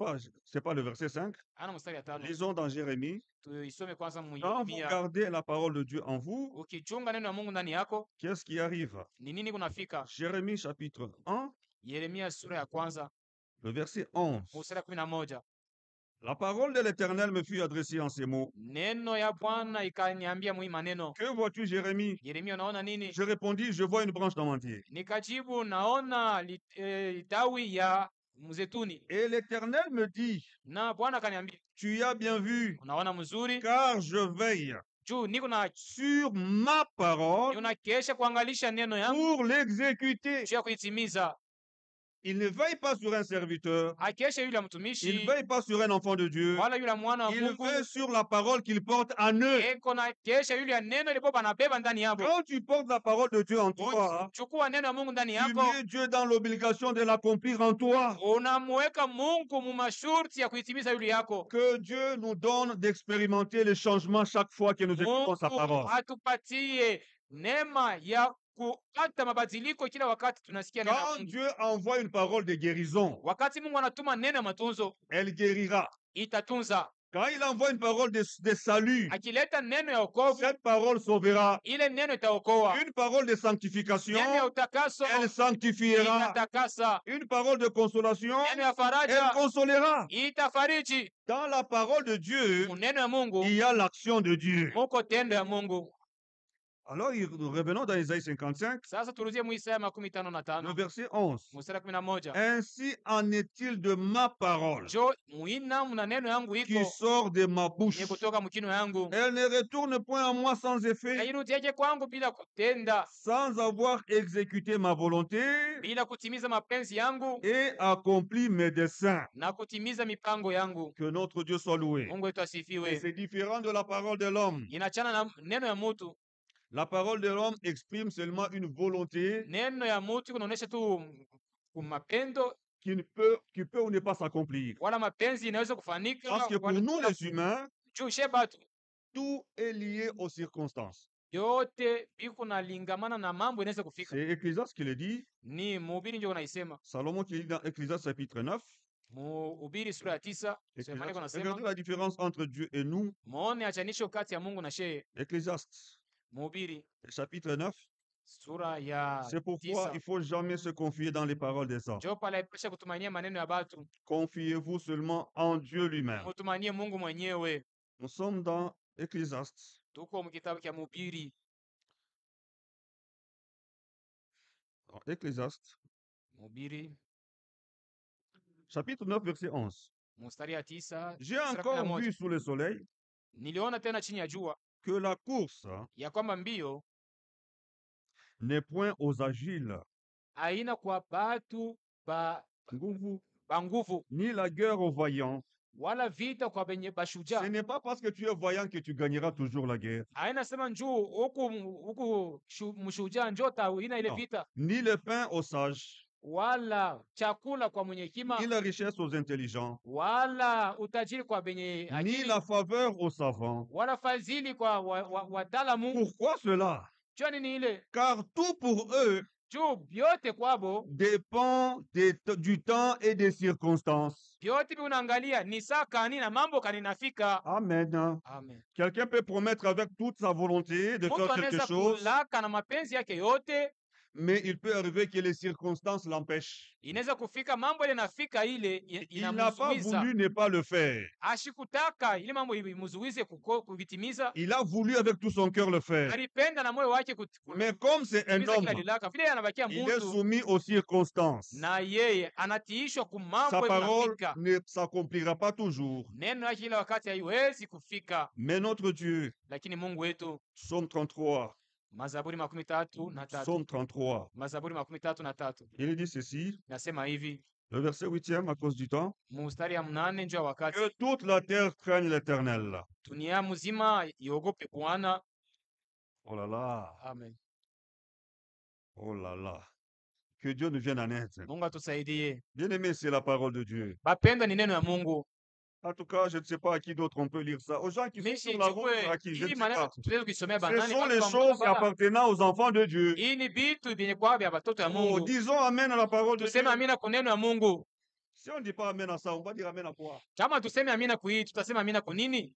pas le verset 5. Ana mstari ya 5. Lisons dans Jérémie. Tuisome kwanza mu Quand vous Yeremia. gardez la parole de Dieu en vous, Ukichunga neno ya Mungu ndani yako, qu'est-ce qui arrive? ni nini kunafika? Jérémie chapitre 1, Yeremia sura ya kwanza le verset 11. mstari ya 11. La parole de l'Éternel me fut adressée en ces mots. Neno ya Bwana ikaniambia mwi maneno. Que vois-tu, Jérémie? Yeremia, unaona nini? Je répondis, je vois une branche d'amandier. Nikajibu, naona tawi ya mzetuni. Et l'Éternel me dit, Na Bwana akaniambia, tu as bien vu, unaona mzuri, car je veille juu niko na sur ma parole unakesha kuangalisha neno yangu pour l'exécuter. juu ya kuitimiza. Il ne veille pas sur un serviteur, Akesha yule il ne mtumishi veille pas sur un enfant de Dieu, wala yule mwana wa il Mungu, veille sur la parole qu'il porte en eux. eko na kesha yule ya neno ile baba anabeba ndani yako. Quand tu portes la parole de Dieu en toi, Chukua neno ya Mungu ndani tu yako, mets Dieu dans l'obligation de l'accomplir en toi. unamweka Mungu mu masharti ya kuitimiza yule yako. Que Dieu nous donne d'expérimenter les changements chaque fois que nous écoutons sa Mungu parole. atupatie neema ya kupata mabadiliko kila wakati tunasikia neno la Quand Mungu. Dieu envoie une parole de guérison, Wakati Mungu anatuma neno ya matunzo, elle guérira. itatunza. Quand il envoie une parole de salut, Akileta neno ya wokovu, cette parole sauvera. ile neno itaokoa. Une parole de sanctification, Neno ya utakaso elle sanctifiera. inatakasa. Une parole de consolation, Neno ya elle faraja consolera. itafariji. Dans la parole de Dieu, Mu neno ya Mungu il y a l'action de Dieu. muko tendo ya Mungu. Alors, revenons dans Isaïe 55, Sasa turudie mu Isaya 55 le verset 11. mstari 11. Ainsi en est-il de ma parole Jo muina muna neno yangu qui iko sort de ma bouche. ni kutoka mkino yangu. Elle ne retourne point à moi sans effet, Hairudiaje kwangu bila kutenda, sans avoir exécuté ma volonté bila kutimiza mapenzi yangu et accompli mes desseins. na kutimiza mipango yangu. Que notre Dieu soit loué. Mungu wetu Et asifiwe. c'est différent de la parole de l'homme. Inachana na neno ya mutu. La parole de l'homme exprime seulement une volonté Neno ya mutu kunaonesha tu mapendo, qui peut ou ne pas s'accomplir. wala mapenzi inaweza kufanika. Parce que pour nous les humains, juu shebatu tout est lié aux circonstances. yote biko na lingamana na mambo inaweza kufika. C'est Ecclésiaste qui le dit, Ni mhubiri ndio anaisema. Salomon qui dit dans Ecclésiaste chapitre 9, Mhubiri sura ya 9 maandiko nasema, Regardez la différence entre Dieu et nous. muone achanisho kati ya Mungu na sheye. Ecclésiaste, Mhubiri chapitre 9. sura ya C'est pourquoi 9. il faut jamais se confier dans les paroles des hommes. Njo pale haipashe kutumainia maneno ya batu, Confiez-vous seulement en Dieu lui-même. mutumanie Mungu mwenyewe. Nous sommes dans Ecclésiaste, Tuko mkitabu cha Mhubiri, Mhubiri chapitre 9, verset 11. mstari ya 9. J'ai encore vu sous le soleil Niliona tena chini ya jua que la course ya kwamba mbio n'est point aux agiles, haina kwa batu ba nguvu, ni la guerre aux vaillants. wala vita kwa benye Ce bashujaa. n'est pas parce que tu es vaillant que tu gagneras toujours la guerre. Haina sema njoo huku mshujaa njoo tawina ile Non. vita, Ni le pain aux sages, wala chakula kwa mwenye hekima, ni la richesse aux intelligents, wala utajiri kwa benye ni akili, la faveur aux savants. wala fadhili kwa wataalamu. Pourquoi cela? Jua nini ile? Car tout pour eux Juu vyote kwabo, dépend du temps et des circonstances. vyote unaangalia ni saa kani na mambo kani nafika. Amen. Amen. Quelqu'un peut promettre avec toute sa volonté de Mtu faire quelque anaweza chose, kulaka na mapenzi yake yote, mais il peut arriver que les circonstances l'empêchent. inaweza kufika mambo ile nafika ile Il n'a pas inamzuiza. voulu ne pas le faire. Ashikutaka ile mambo imuzuize kuvitimiza, Il a voulu avec tout son cœur le faire. alipenda na moyo wake Mais comme c'est un kutimiza homme, kila lilaka, vile anabakia il est mtu soumis aux circonstances. na yeye anatiishwa Sa kumambo parole inafika. ne s'accomplira pas toujours. Neno yake ile wakati haiwezi kufika, Mais notre Dieu, lakini Mungu wetu. Psaume 33, Mazaburi 13:3, Psaume 33, Mazaburi 13:3 il dit ceci, nasema hivi, le verset 8e à cause du temps, mustari ya 8 njoo ya wakati, que toute la terre craigne l'Éternel. dunia mzima iogope Bwana. Oh là là, Amen. oh là là. Que Dieu nous vienne en aide. Mungu atusaidie. Bien-aimé, c'est la parole de Dieu. Bapendwa, ni neno ya Mungu. En tout cas, je ne sais pas à qui d'autre on peut lire ça. Aux gens qui sont Mishi sur la route, chukue à qui, je ne hii sais maneno pas. tuweze kuisomea Ce bandani. sont Watu les wa choses Mungu, appartenant aux enfants de Dieu. hii ni vitu vyenye kwa vya watoto ya Oh, Mungu. disons Amen à la parole de Dieu. Tuseme amina kwa neno ya Mungu. Si on ne dit pas Amen à ça, on va dire Amen à quoi? Kama tuseme amina kwa hii, tutasema amina kwa nini?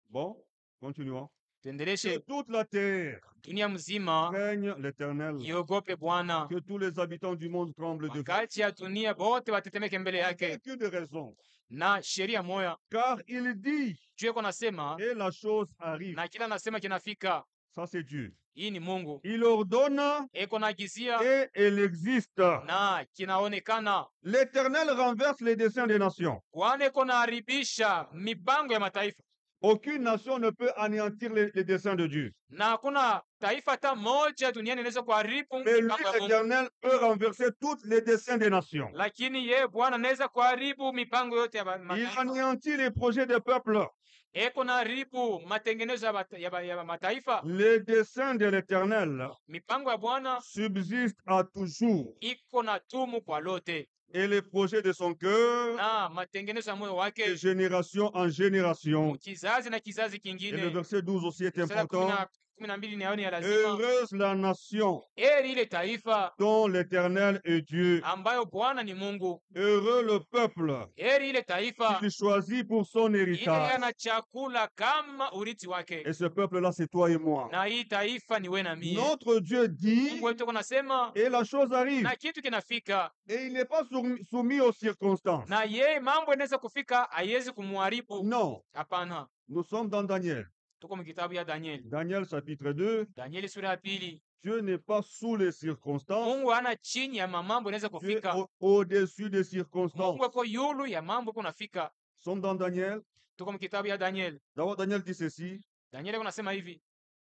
Bon, continuons. Que Tuendeleshe. toute la terre Dunia mzima craigne l'Éternel. iogope Bwana. Que tous les habitants du monde tremblent devant. Wakati ya dunia bote watetemeke mbele yake. Aucune raison. Na sheria moya Car il dit juu yako nasema et la chose arrive. na kila nasema kinafika. Ça, c'est Dieu. Hii ni Mungu. Il ordonne Eko naagizia et elle existe. na kinaonekana. L'Éternel renverse les desseins des nations. Bwana eko naharibisha mipango ya mataifa. Aucune nation ne peut anéantir les desseins de Dieu. Na hakuna taifa hata moja duniani inaweza kuharibu Mais lui, mipango ya Mungu. l'Éternel, peut renverser tous les desseins des nations. Lakini ye Bwana anaweza kuharibu mipango yote ya Il mataifa. anéantit les projets des peuples. Eko naharibu matengenezo ya mataifa. Les desseins de l'Éternel Mipango ya Bwana subsistent à toujours. iko na tumu kwa lote, Et les projets de son cœur, na matengenezo ya moyo de wake génération en génération. kizazi na kizazi Et le kingine. verset 12 aussi est Mstari wa important. 12 nayo ni ya lazima. Heureuse la nation Heri ile taifa dont l'Éternel est Dieu. ambayo Bwana ni Mungu. Heureux le peuple Heri ile taifa qu'il choisit pour son ile héritage. ana chakula kama urithi wake. Et ce peuple-là, c'est toi et moi. Na hii taifa ni wewe na mie. Notre Dieu dit, Mungu wetu anasema et la chose arrive. na kitu kinafika, Et il n'est pas soumis aux circonstances. na yeye mambo inaweza kufika, haiwezi kumuharibu. Non, Hapana. nous sommes dans Daniel. Tuko mkitabu ya Danieli. Daniel chapitre 2. Danieli sura ya 2. Dieu n'est pas sous les circonstances. Mungu hana chini ya mambo inaweza Dieu est kufika. au-dessus des circonstances. Mungu ako yulu ya mambo kunafika. Nous sommes dans Daniel. Tuko mkitabu ya Danieli. D'abord, Daniel dit ceci. Danieli kunasema hivi.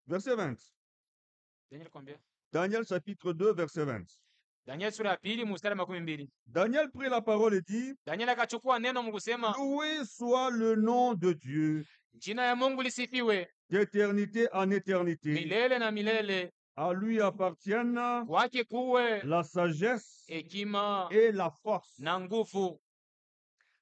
Verset 20. Danieli kwambia. Daniel chapitre 2, verset 20. Danieli sura ya 2 mstari 12. Daniel prit la parole et dit, Danieli akachukua neno mkusema, loué soit le nom de Dieu, jina ya Mungu lisifiwe d'éternité en éternité. milele na milele. À lui appartiennent Kwake kuwe la sagesse hekima et la force. na nguvu.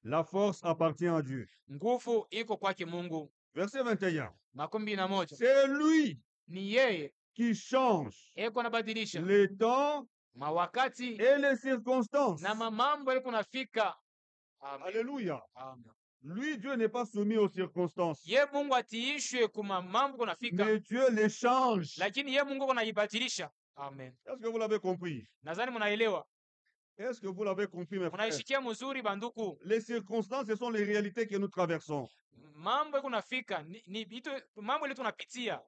La force appartient à Dieu. Nguvu iko kwake Mungu. Verset 21. 21. C'est lui Ni yeye qui change eko nabadilisha les temps mawakati et les circonstances. na mamambo yale kunafika. Amen. Alléluia. Amen. Lui, Dieu n'est pas soumis aux circonstances. Ye Mungu atiishwe kuma mambo kunafika, Mais Dieu les change. lakini ye Mungu kunaibadilisha. Amen. Est-ce que vous l'avez compris? Nadhani munaelewa, Est-ce que vous l'avez compris, mes frères? munaishikia mzuri banduku. Les circonstances, ce sont les réalités que nous traversons. Mambo kunafika ni vitu, mambo ile tunapitia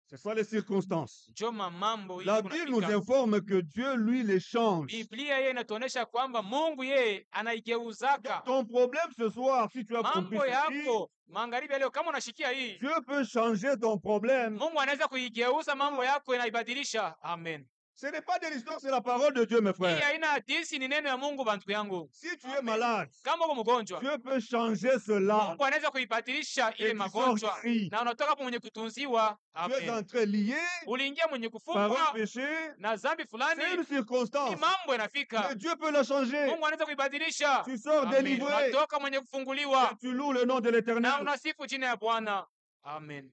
C'est ça les circonstances. njo mambo La ile Bible nous kunafika. informe que Dieu, lui, les change. Biblia yeye inatuonesha kwamba Mungu yeye anaigeuzaka Ton problème ce soir, si tu as compris mambo ceci, yako magharibi ya leo. Kama unashikia hii, Dieu peut changer ton problème. Mungu anaweza kuigeuza mambo yako, inaibadilisha. Amen. Ce n'est pas de l'histoire, c'est la parole de Dieu, mes Hii frères. haina hadisi, ni neno ya Mungu bantu yangu. Si tu es malade, Kama uko mgonjwa, Dieu peut changer cela. Mungu anaweza kuibadilisha ile Et tu sors magonjwa guéri. na unatoka hapo mwenye kutunziwa. Tu es Amen. entré lié Uliingia mwenye par un kufungwa péché. na dhambi C'est fulani, une ni circonstance. mambo yanafika, Mais Dieu peut la changer. Mungu anaweza kuibadilisha. Tu sors Amen. délivré. Unatoka mwenye kufunguliwa Et tu loues le nom de na l'Éternel. unasifu jina ya Bwana. Amen.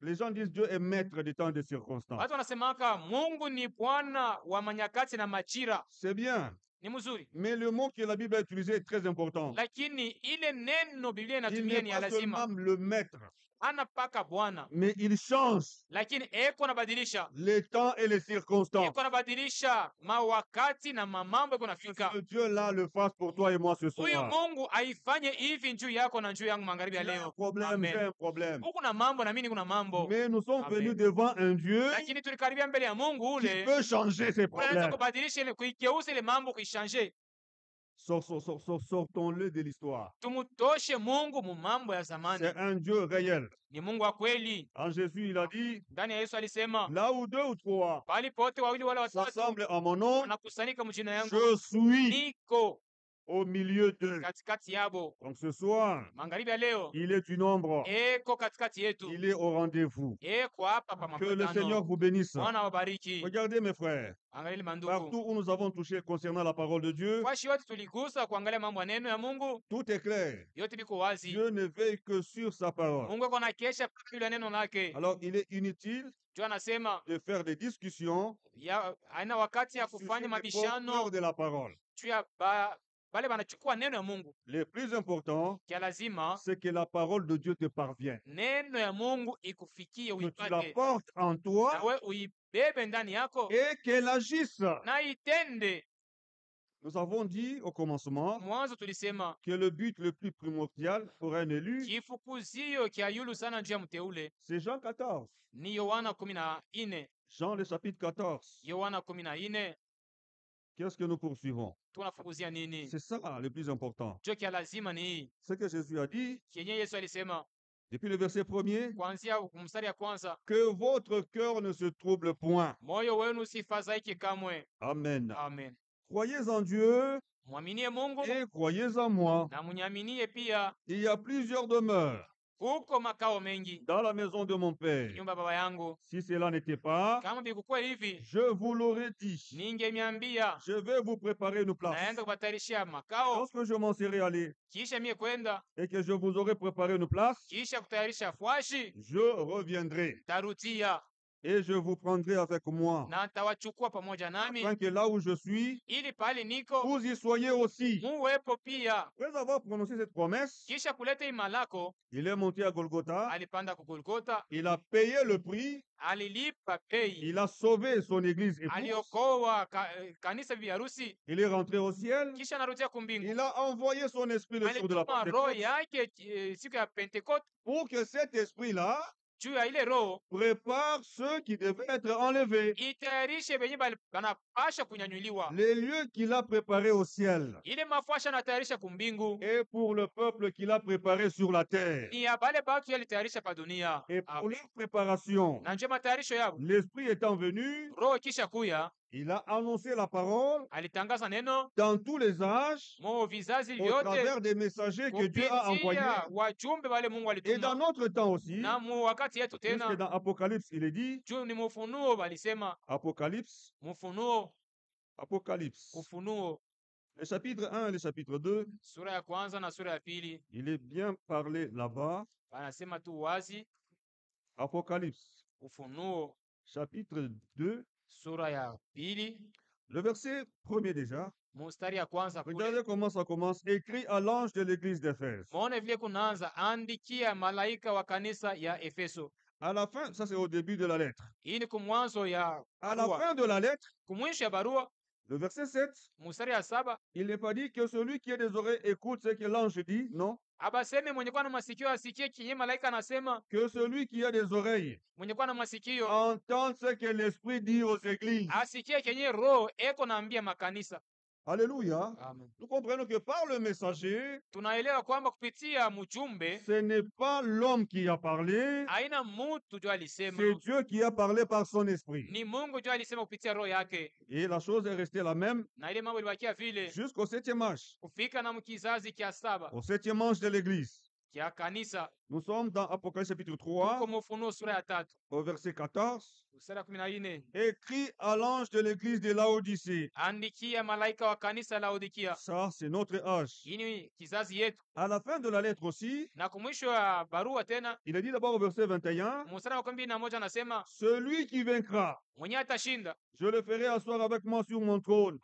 Les gens disent Dieu est maître des temps et des circonstances. Watu wanasemaka Mungu ni Bwana wa manyakati na majira. C'est bien. Ni mzuri, Mais le mot que la Bible a utilisé est très important. lakini ile neno Biblia Il inatumia n'est ni ya pas lazima. seulement le maître, Hana paka Bwana, mais il change lakini eko nabadilisha, les temps et les circonstances. eko nabadilisha mawakati na mamambo eko nafika. Que Dieu là le fasse pour toi et moi ce Huyu soir. Mungu aifanye hivi njuu yako na njuu yangu magharibi ya J'ai un leo. problème, Amen. j'ai un problème. Huku na mambo na mimi kuna mambo, Mais nous sommes Amen. venus devant un Dieu lakini tulikaribia mbele ya Mungu qui ule peut changer ces unaweza problèmes. kubadilisha ile, kuigeuza ile mambo, kuishanje. Sortons-le de l'histoire. Tumutoshe Mungu mu mambo ya zamani. C'est un Dieu réel. Ni Mungu wa kweli. En Jésus, il a dit, Ndani ya Yesu alisema, là où deux ou trois pali pote wawili wala watatu s'assemblent en mon nom, wanakusanyika mjina yangu, je suis niko au milieu d'eux. katikati yabo. Donc ce soir, Magharibi ya leo il est du nombre. eko katikati yetu, Il est au rendez-vous. eko hapa pa Que le Seigneur mapatano. vous bénisse. Bwana wabariki. Regardez mes frères, Angalia mandugu, partout où nous avons touché concernant la parole de Dieu, kwashi yote tuligusa kuangalia mambo ya neno ya Mungu, tout est clair. yote biko wazi. Dieu ne veille que sur sa parole. Mungu ako na kesha juu ya neno lake. Alors il est inutile Juu anasema de faire des discussions haina wakati ya sur kufanya les mabishano porteurs de la parole. juu ya bale banachukua neno ya Mungu. Le plus important, Kia lazima c'est que la parole de Dieu te parvienne. neno ya Mungu ikufikie, Que tu la uipate portes en toi nawe uibebe ndani yako et qu'elle agisse. na itende. Nous avons dit au commencement Mwanzo tulisema que le but le plus primordial pour un élu, kifukuzio kia yulu sana njuu ya mteule c'est Jean 14. ni Yohana 14. Jean le chapitre 14. Yohana 14. Qu'est-ce que nous poursuivons? Tunafukuzia nini? C'est ça le plus important. Jo kia lazima ni hii Ce que Jésus a dit kienye Yesu alisema depuis le verset 1er, kuanzia mstari ya kwanza, que votre cœur ne se trouble point. moyo wenu usifadhaike kamwe. Amen. Amen. Croyez en Dieu Mwaminie Mungu et croyez en moi. na munyaminie pia. Il y a plusieurs demeures Kuko makao mengi dans la maison de mon Père. nyumba baba yangu. Si cela n'était pas, Kama bikukuwa hivi, je vous l'aurais dit. ningemiambia Je vais vous préparer une place. naenda kubatayarishia makao, Lorsque je m'en serai allé kisha mie kwenda, et que je vous aurai préparé une place, kisha kutayarisha fwashi, je reviendrai tarutia et je vous prendrai avec moi, na ntawachukua pamoja nami, afin que là où je suis, ili pale niko vous y soyez aussi. muwepo pia. Après avoir prononcé cette promesse, Kisha kuleta imalako, il est monté à Golgotha, alipanda kugolgota, il a payé le prix, alilipa pei, il a sauvé son église épouse, aliokoa kanisa bi harusi, il est rentré au ciel, kisha anarudia kumbingu, il a envoyé son esprit le jour de la alituma roho Pentecôte yake siku ya Pentekote pour que cet esprit-là juu ya ile roho prépare ceux qui devaient être enlevés. itayarishe benye banapasha kunyanyuliwa. Les lieux qu'il a préparés au ciel Ile mafasha anatayarisha kumbingu et pour le peuple qu'il a préparé sur la terre. ni ya bale batu yalitayarisha pa dunia. Et pour leur préparation, Na nje matayarisho yabo, l'Esprit étant venu, roho kisha kuya, il a annoncé la parole alitangaza neno dans tous les âges mo vizazi au vyote travers des messagers que Dieu a envoyés. kupitia wajumbe wale Mungu Et dans alituma. notre temps aussi, Na mu wakati yetu puisque tena dans Apocalypse, il est dit, juu ni mufunuo, balisema Apocalypse, ufunuo, le chapitre 1 et le chapitre 2, sura ya kwanza na sura ya pili, il est bien parlé là-bas. banasema tu wazi. Apocalypse, Ufunuo chapitre 2, sura ya pili le verset 1er déjà. mustari ya kwanza kule. Regardez comment ça commence. Écrit à l'ange de l'église d'Éphèse. Muone vile kunaanza, andikia malaika wa kanisa ya Efeso. À la fin, ça c'est au début de la lettre. Hii ni kumwanzo ya À la barua. fin de la lettre, Kumwisho ya barua, le verset 7, mustari ya 7, il n'est pas dit que celui qui a des oreilles écoute ce que l'ange dit. Non. abaseme mwenye kuwa na masikio asikie kinye malaika anasema. Que celui qui a des oreilles Mwenye kuwa na masikio entende ce que l'Esprit dit aux églises. asikie kenye roho eko naambia makanisa. Alléluia. Amen. Nous comprenons que par le messager, Tunaelewa kwamba kupitia mjumbe ce n'est pas l'homme qui a parlé, haina mtu jo alisema, c'est Dieu qui a parlé par son esprit. ni Mungu jo alisema kupitia roho yake, Et la chose est restée la même na ile mambo ilibakia vile jusqu'au 7e âge. kufika na mkizazi kia 7 Au 7e âge de l'Église. kia kanisa. Nous sommes dans Apocalypse chapitre Tuko 3, Ufunuo sura ya 3 au verset 14. mstari wa 14, Écrit à l'ange de l'église de Laodicée. andikia malaika wa kanisa la Laodikia. Ça, c'est notre âge. Hii ni kizazi yetu. À la fin de la lettre aussi, Na kumwisho wa barua tena il est dit d'abord au verset 21, mstari wa 21 anasema, celui qui vaincra, mwenye atashinda je le ferai asseoir avec moi sur mon trône.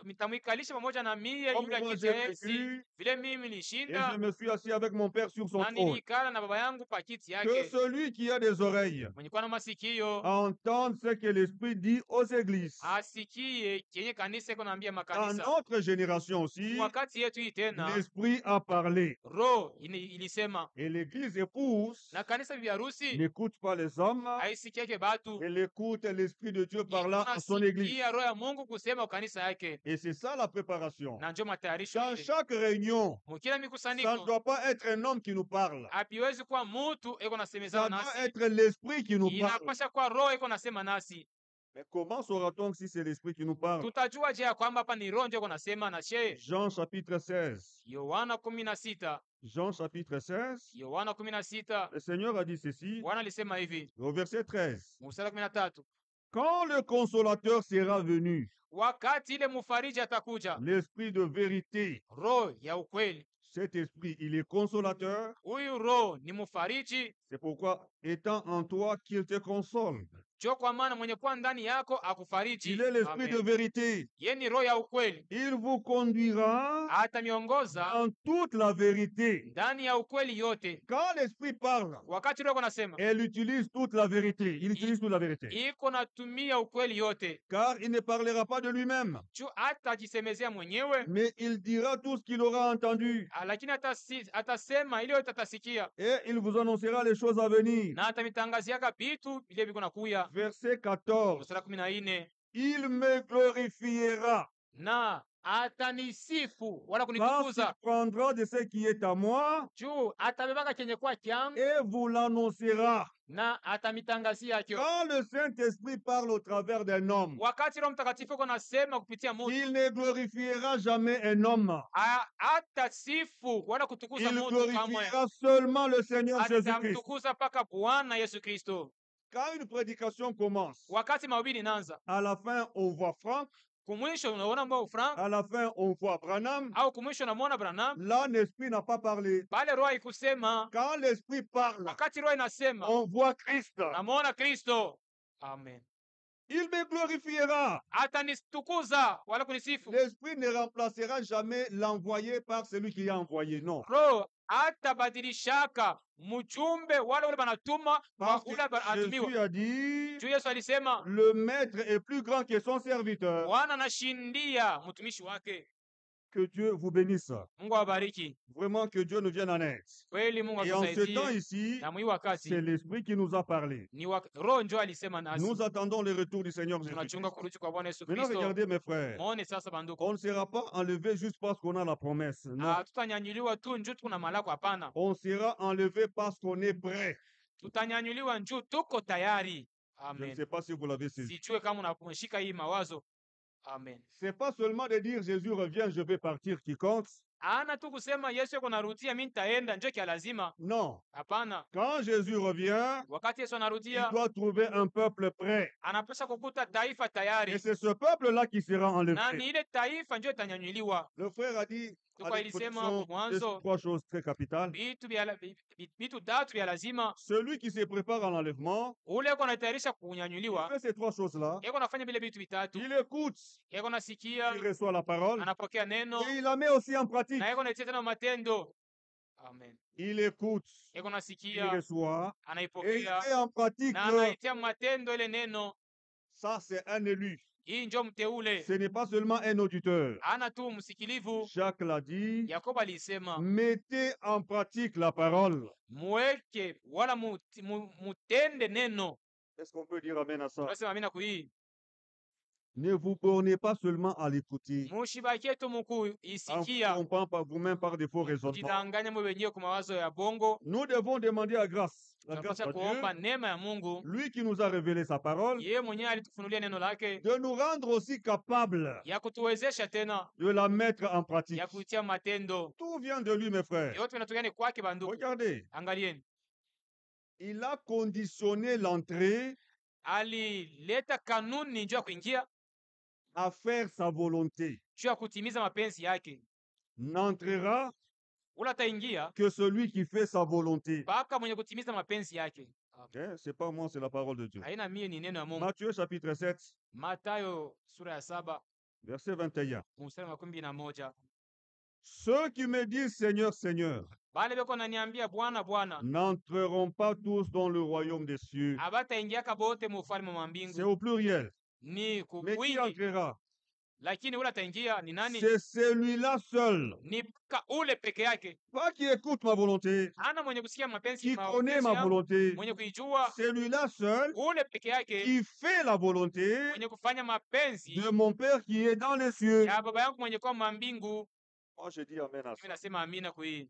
mitamwikalisha pamoja na mie Comme juu ya moi kiti j'ai cha enzi, vécu, vile mimi et je nilishinda me suis assis avec mon Père sur son na trône. nilikala na baba yangu pa kiti Que yake. celui qui a des oreilles Mwenye kuwa na masikio entende ce que l'Esprit dit aux églises. asikie kenye kanisa iko naambia Dans makanisa. notre génération aussi, Wakati yetu hii tena l'Esprit a parlé. roho ilisema, Et l'Église épouse na kanisa bibi harusi n'écoute pas les hommes, haisikiake batu, elle écoute l'Esprit de Dieu parlant à son Église. inasikia roho ya Mungu kusema kwa kanisa yake, Et c'est ça la préparation. na njo matayarisho Dans ile. chaque réunion, Mukila ça ne mikusanyiko doit pas être un homme qui nous parle. hapiwezi kuwa mutu eko Ça nasemezana doit nasi, être l'Esprit qui nous parle. inapasha kuwa roho eko nasema nasi. Mais comment saura-t-on si c'est l'Esprit qui nous parle? Tutajua je ya kwamba hapa ni roho ndio eko nasema na she? Jean chapitre 16. Yohana 16, Jean chapitre 16. Yohana 16, Le Seigneur a dit ceci Bwana alisema hivi au verset 13. mstari 13, Quand le consolateur sera venu, wakati ile mufariji atakuja, l'Esprit de vérité, roho ya ukweli. cet Esprit, il est consolateur. Huyu roho ni mufariji, C'est pourquoi, étant en toi, qu'il te console. jo kwa maana mwenye kuwa ndani yako akufariji. Il est l'Esprit de Amen. vérité. Ye ni roho ya ukweli, Il vous conduira atamiongoza en toute la vérité. ndani ya ukweli yote. Quand l'Esprit parle, Wakati roho nasema, elle utilise toute la vérité. Il utilise toute la vérité. iko natumia ukweli yote, Car il ne parlera pas de lui-même, juu hata ajisemezea mwenyewe, mais il dira tout ce qu'il aura entendu. lakini atasema ile yote atasikia, Et il vous annoncera les choses à venir. na atamitangaziaka vitu vile viko nakuya. Verset 14. Mstari 14, Il me glorifiera na atanisifu wala parce qu'il kunitukuza, prendra de ce qui est à moi juu atabebaka kenye kwa kyangu et vous l'annoncera. na atamitangazia kyo. Quand le Saint-Esprit parle au travers d'un homme, Wakati Roho Mtakatifu iko nasema kupitia mutu, il ne glorifiera jamais un homme. atasifu wala kutukuza Il mutu kamwe, glorifiera seulement le Seigneur Jésus-Christ. atamtukuza paka Bwana Yesu Kristo. Quand une prédication commence, Wakati mahubiri inaanza, à la fin, on voit Franck, kumwisho unaona mbao Frank à la fin, on voit Branham. au kumwisho unamwona Branham, Là, l'Esprit n'a pas parlé. pale roho ikusema. Quand l'Esprit parle, Wakati roho inasema, on voit Christ. namwona Kristo. Amen. Il me glorifiera. Atanitukuza wala kunisifu. L'Esprit ne remplacera jamais l'envoyé par celui qui a envoyé. Non. Roho atabadilishaka mjumbe wale ule banatuma kwa Parce ule que atumiwa. Jésus a dit, Juu Yesu alisema le maître est plus grand que son serviteur. Bwana anashindia mtumishi wake. Que Dieu vous bénisse. Mungu awabariki. Vraiment que Dieu nous vienne en aide. Kweli Mungu Et en ce temps atusaidie. ici, Na mwi wakati c'est l'Esprit qui nous a parlé. ni roho njo alisema nasi. Nous attendons le retour du Seigneur Jésus. Tunachunga kurudi kwa Bwana Yesu Maintenant, Kristo. regardez mes frères. Muone sasa banduku. On ne sera pas enlevé juste parce qu'on a la promesse. Non. Tutanyanyuliwa tu njuu kuna malako, hapana. On sera enlevé parce qu'on est prêt. Tutanyanyuliwa njuu tuko tayari. Je ne Amen. sais pas si vous l'avez saisi. Sijue kama unashika hii mawazo. Amen. C'est pas seulement de dire Jésus revient, je vais partir qui compte. Ana tu kusema Yesu yuko narudia, mimi nitaenda, njo kia lazima. Non. Hapana. Quand Jésus revient, Wakati Yesu il anarudia, doit trouver un peuple prêt. anapaswa kukuta taifa Et tayari, c'est ce peuple-là qui sera na enlevé. ni ile taifa njo itanyanyuliwa. Le frère a dit à Tuko ilisema l'introduction mwanzo trois choses très capitales. vitu tatu vya lazima. Celui qui se prépare à l'enlèvement, Ule yuko anatayarisha il kunyanyuliwa, fait ces trois choses-là. yuko anafanya vile vitu vitatu, Il écoute, yuko nasikia, il reçoit la parole anapokea neno, et il la met aussi en pratique. na yuko naitia tena matendo. Amen. Il écoute, Yuko il nasikia, reçoit et il anaipokea met en pratique. na anaitia matendo ile neno. Ça, c'est un élu. Hii njo mteule, Ce n'est pas seulement un auditeur. ana tu msikilivu. Jacques l'a dit, Yakobo alisema mettez en pratique la parole. muweke wala mutende neno. Est-ce qu'on peut dire amen à ça? Tunasema amina kuhii. Ne vous bornez pas seulement à l'écouter, Mushibakie tu en vous mukuisikia, trompant par vous-même par de faux raisonnements. kujidanganya mwe wenyewe kwa mawazo ya bongo. Nous devons demander la grâce à Tunapaswa Dieu, kuomba neema ya Mungu, lui qui nous a révélé sa parole, yeye mwenyewe alitufunulia neno lake, de nous rendre aussi capables ya kutuwezesha tena de la mettre en pratique. ya kuitia matendo. Tout vient de lui, mes frères. Yote vinatokea ni kwake bandugu. Regardez, Angalieni, il a conditionné l'entrée alileta kanuni njoo ya kuingia, à faire sa volonté. njoo ya kutimiza mapenzi yake. N'entrera Ula ataingia que celui qui fait sa volonté. mpaka mwenye kutimiza mapenzi yake. Hein, c'est pas moi, c'est la parole de Dieu. Haina mie, ni neno ya Mungu. Matthieu chapitre 7, Matayo sura ya 7 verset 21. mstari wa 11. Ceux qui me disent Seigneur, Seigneur, Bale beko naniambia Bwana Bwana, n'entreront pas tous dans le royaume des cieux. abataingiaka bote mu ufalme wa C'est mbingu. au pluriel. Ni Mais qui kuwingi, entrera? lakini ule ataingia ni nani? C'est celui-là seul. Ni ule peke yake, Pas qui écoute ma volonté, hana mwenye kusikia mapenzi qui connaît ma yangu, volonté. mwenye kuijua, Celui-là seul ule peke yake qui fait la volonté mwenye kufanya mapenzi de mon Père qui est dans les cieux. ya baba yangu mwenye kwa mbingu. Moi, je dis amen à Mimi ça. nasema amina kwa hii.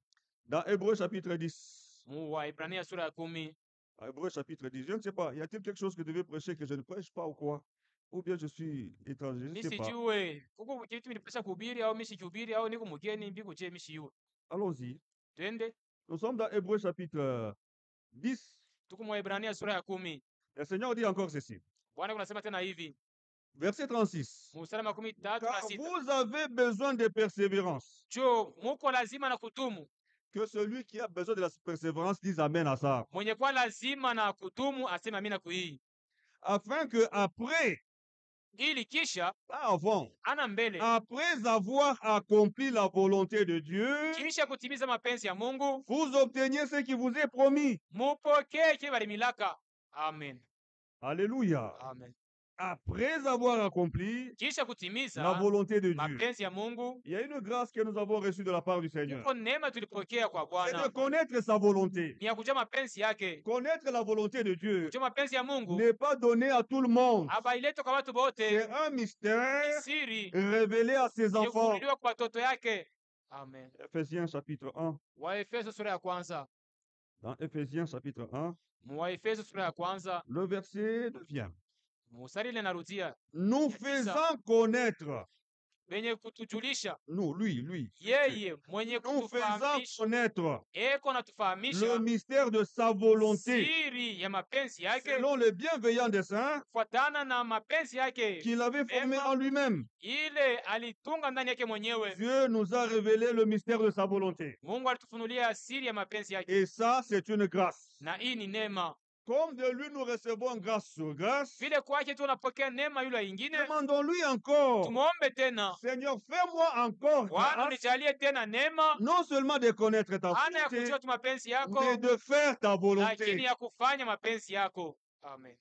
Dans Hébreu chapitre 10. Mu Waebrania sura ya 10. Hébreu chapitre 10. Je ne sais pas, y a-t-il quelque chose que je devais prêcher que je ne prêche pas ou quoi? Ou bien je suis étranger, je ne Mimi sais pas. sijue kuko kitu nilipasha kuhubiri au mimi sikuhubiri au niko mgeni mbiko je mimi sijue. Allons-y. Twende. Nous sommes dans Hébreu chapitre 10. Tuko mu Waebrania sura ya 10. Le Seigneur dit encore ceci. Bwana kunasema tena hivi. Verset 36. Mstari wa 13 na Car 6. vous avez besoin de persévérance. Jo, muko lazima na kutumu. Que celui qui a besoin de la persévérance dise amen à ça. Mwenye kwa lazima na kutumu aseme amina kwa hii. Afin que après, Ili kisha pas avant, ana mbele après avoir accompli la volonté de Dieu, kisha kutimiza mapenzi ya Mungu, vous obteniez ce qui vous est promis. mupokee kile balimilaka. Amen. Alléluia. Amen. Après avoir accompli Kisha la kutimiza volonté de Dieu, mapenzi ya Mungu, il y a une grâce que nous avons reçue de la part du Seigneur. iko neema tulipokea kwa C'est de Bwana, connaître sa volonté. ni ya kujua mapenzi yake. Connaître la volonté de Dieu Kujua mapenzi ya Mungu n'est pas donné à tout le monde. abailete kwa watu C'est bote, un mystère ni siri révélé à ses enfants. iliyofunuliwa kwa watoto yake. Amen. Ephésiens chapitre 1. Waefeso sura ya kwanza. Dans Ephésiens chapitre 1, Waefeso sura ya kwanza le verset 9. mstari ile narudia, Nous Yes, faisant connaître, benye kutujulisha nous, lui, yeye mwenye nous faisant kutufahamisha, connaître eko le natufahamisha mystère de sa volonté, siri ya mapenzi yake selon le bienveillant dessein kufuatana na mapenzi yake qu'il avait formé en lui-même. ile alitunga ndani yake mwenyewe. Dieu nous a révélé le mystère de sa volonté. Mungu alitufunulia siri ya mapenzi yake, Et ça, c'est une grâce. na hii ni neema. Comme de lui nous recevons grâce sur grâce, Vile kwake tunapokea neema yule ingine, demandons-lui encore, tumuombe tena, Seigneur, fais-moi encore Bwana grâce, unijalie tena neema, non seulement de connaître ta hana ya volonté, kujua tu mapenzi yako, mais de faire ta lakini volonté. ya kufanya mapenzi yako. Amen.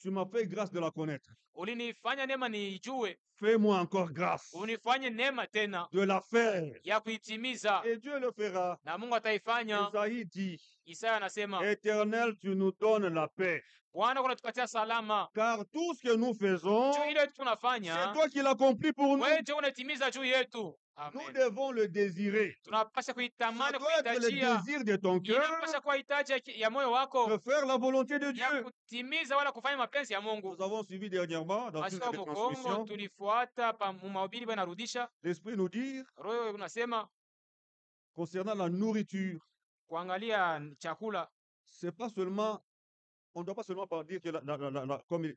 Tu m'as fait grâce de la connaître. Ulinifanya neema niijue, Fais-moi encore grâce unifanye neema tena de la faire. ya kuitimiza, Et Dieu le fera. na Mungu ataifanya. Isaïe dit, Isaya anasema, Éternel, tu nous donnes la paix. Bwana kunatupatia salama Car tout ce que nous faisons, juu ile c'est tunafanya, toi qui l'accomplis pour nous. wewe ndio unaitimiza juu yetu. Nous Amen. devons le désirer. Tunapasha Ça kuitamani, doit être le kuitajia, désir de ton cœur inapasha kuwa hitaji ya moyo wako de faire la volonté de ya Dieu. kutimiza wala kufanya mapenzi ya Mungu. Nous avons suivi dernièrement dans une Masika des Mkongo transmissions tulifuata pa mahubiri bwana narudisha l'Esprit nous dire roho unasema concernant la nourriture, kuangalia chakula. c'est pas seulement, on ne doit pas seulement pas dire que,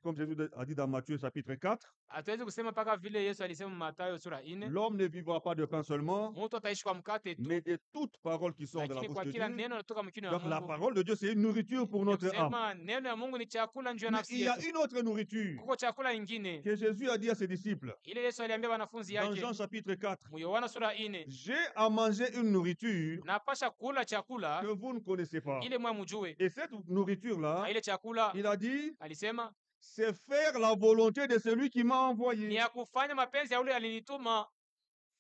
comme Jésus a dit dans Matthieu chapitre 4, Hatuwezi kusema mpaka vile Yesu alisema Mathayo sura 4, l'homme ne vivra pas de pain seulement, mtu ataishi kwa mkate tu, mais de toute parole qui sort de la lakini bouche kwa de kila Dieu. neno linatoka mkinywa Donc wa la Mungu. parole de Dieu, c'est une nourriture pour Ndio notre âme. kusema neno ya Mungu ni chakula njoo ya Mais nafsi il y a yetu. une autre nourriture Kuko chakula ingine que Jésus a dit à ses disciples ile Yesu aliambia wanafunzi dans yake Jean chapitre 4. mu Yohana sura 4, J'ai à manger une nourriture napasha kula chakula que vous ne connaissez pas. ile mwa mjue. Et cette nourriture-là, Na ile chakula il a dit, alisema c'est faire la volonté de celui qui m'a ni envoyé. ya kufanya mapenzi ya yule alinituma.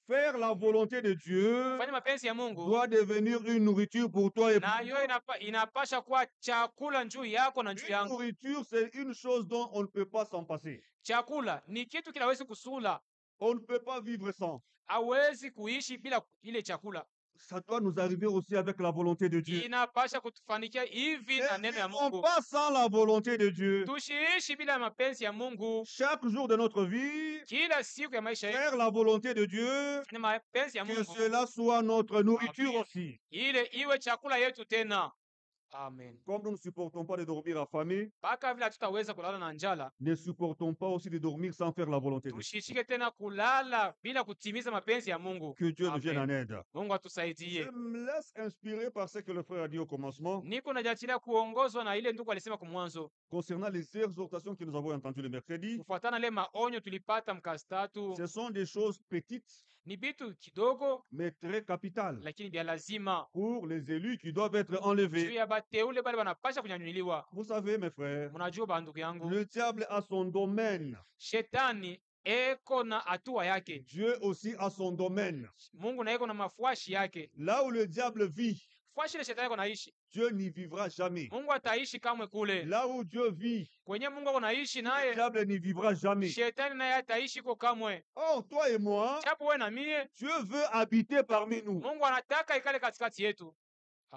Faire la volonté de Dieu Kufanya mapenzi ya Mungu doit devenir une nourriture pour toi et pour na hiyo inapasha kuwa chakula njuu yako na njuu une yangu. nourriture, c'est une chose dont on ne peut pas s'en passer. Chakula ni kitu kinawezi kusula, On ne peut pas vivre sans. hawezi kuishi bila ile chakula. Ça doit nous arriver aussi avec la volonté de Dieu. Inapasha kutufanikia hivi na Ne neno ya vivons Mungu. pas sans la volonté de Dieu. Tusiishi bila mapenzi ya Mungu. Chaque jour de notre vie, Kila siku ya maisha yetu faire la volonté de Dieu, ni mapenzi ya que Mungu, cela soit notre nourriture Amen. aussi. ile iwe chakula yetu tena. Amen. Comme nous ne supportons pas de dormir affamés, Mpaka vile hatutaweza kulala na njala, ne supportons pas aussi de dormir sans faire la volonté de Dieu. tushishike tena kulala bila kutimiza mapenzi ya Mungu. Que Dieu nous vienne en Amen. aide. Mungu atusaidie. Je me laisse inspirer par ce que le frère a dit au commencement Niko najiachilia kuongozwa na ile ndugu alisema kumwanzo, concernant les exhortations que nous avons entendues le mercredi. kufuatana ile maonyo tulipata mkazi tatu. Ce sont des choses petites, Ni vitu kidogo mais très capitales lakini vya lazima pour les élus qui doivent être juu enlevés. ya bateule bale wanapasha kunyanyuliwa. Vous savez, mes frères, Mnajua bandugu yangu, le diable a son domaine. shetani eko na hatua yake, Dieu aussi a son domaine. Mungu na eko na mafuashi yake. Là où le diable vit, Fuashi ile shetani eko naishi, Dieu n'y vivra jamais. Mungu ataishi kamwe kule. Là où Dieu vit, Kwenye Mungu ako naishi le naye, diable n'y vivra jamais. shetani naye ataishi ko kamwe. Or, toi et moi, Chapo wewe na mie, Dieu veut habiter parmi nous. Mungu anataka ikale katikati yetu.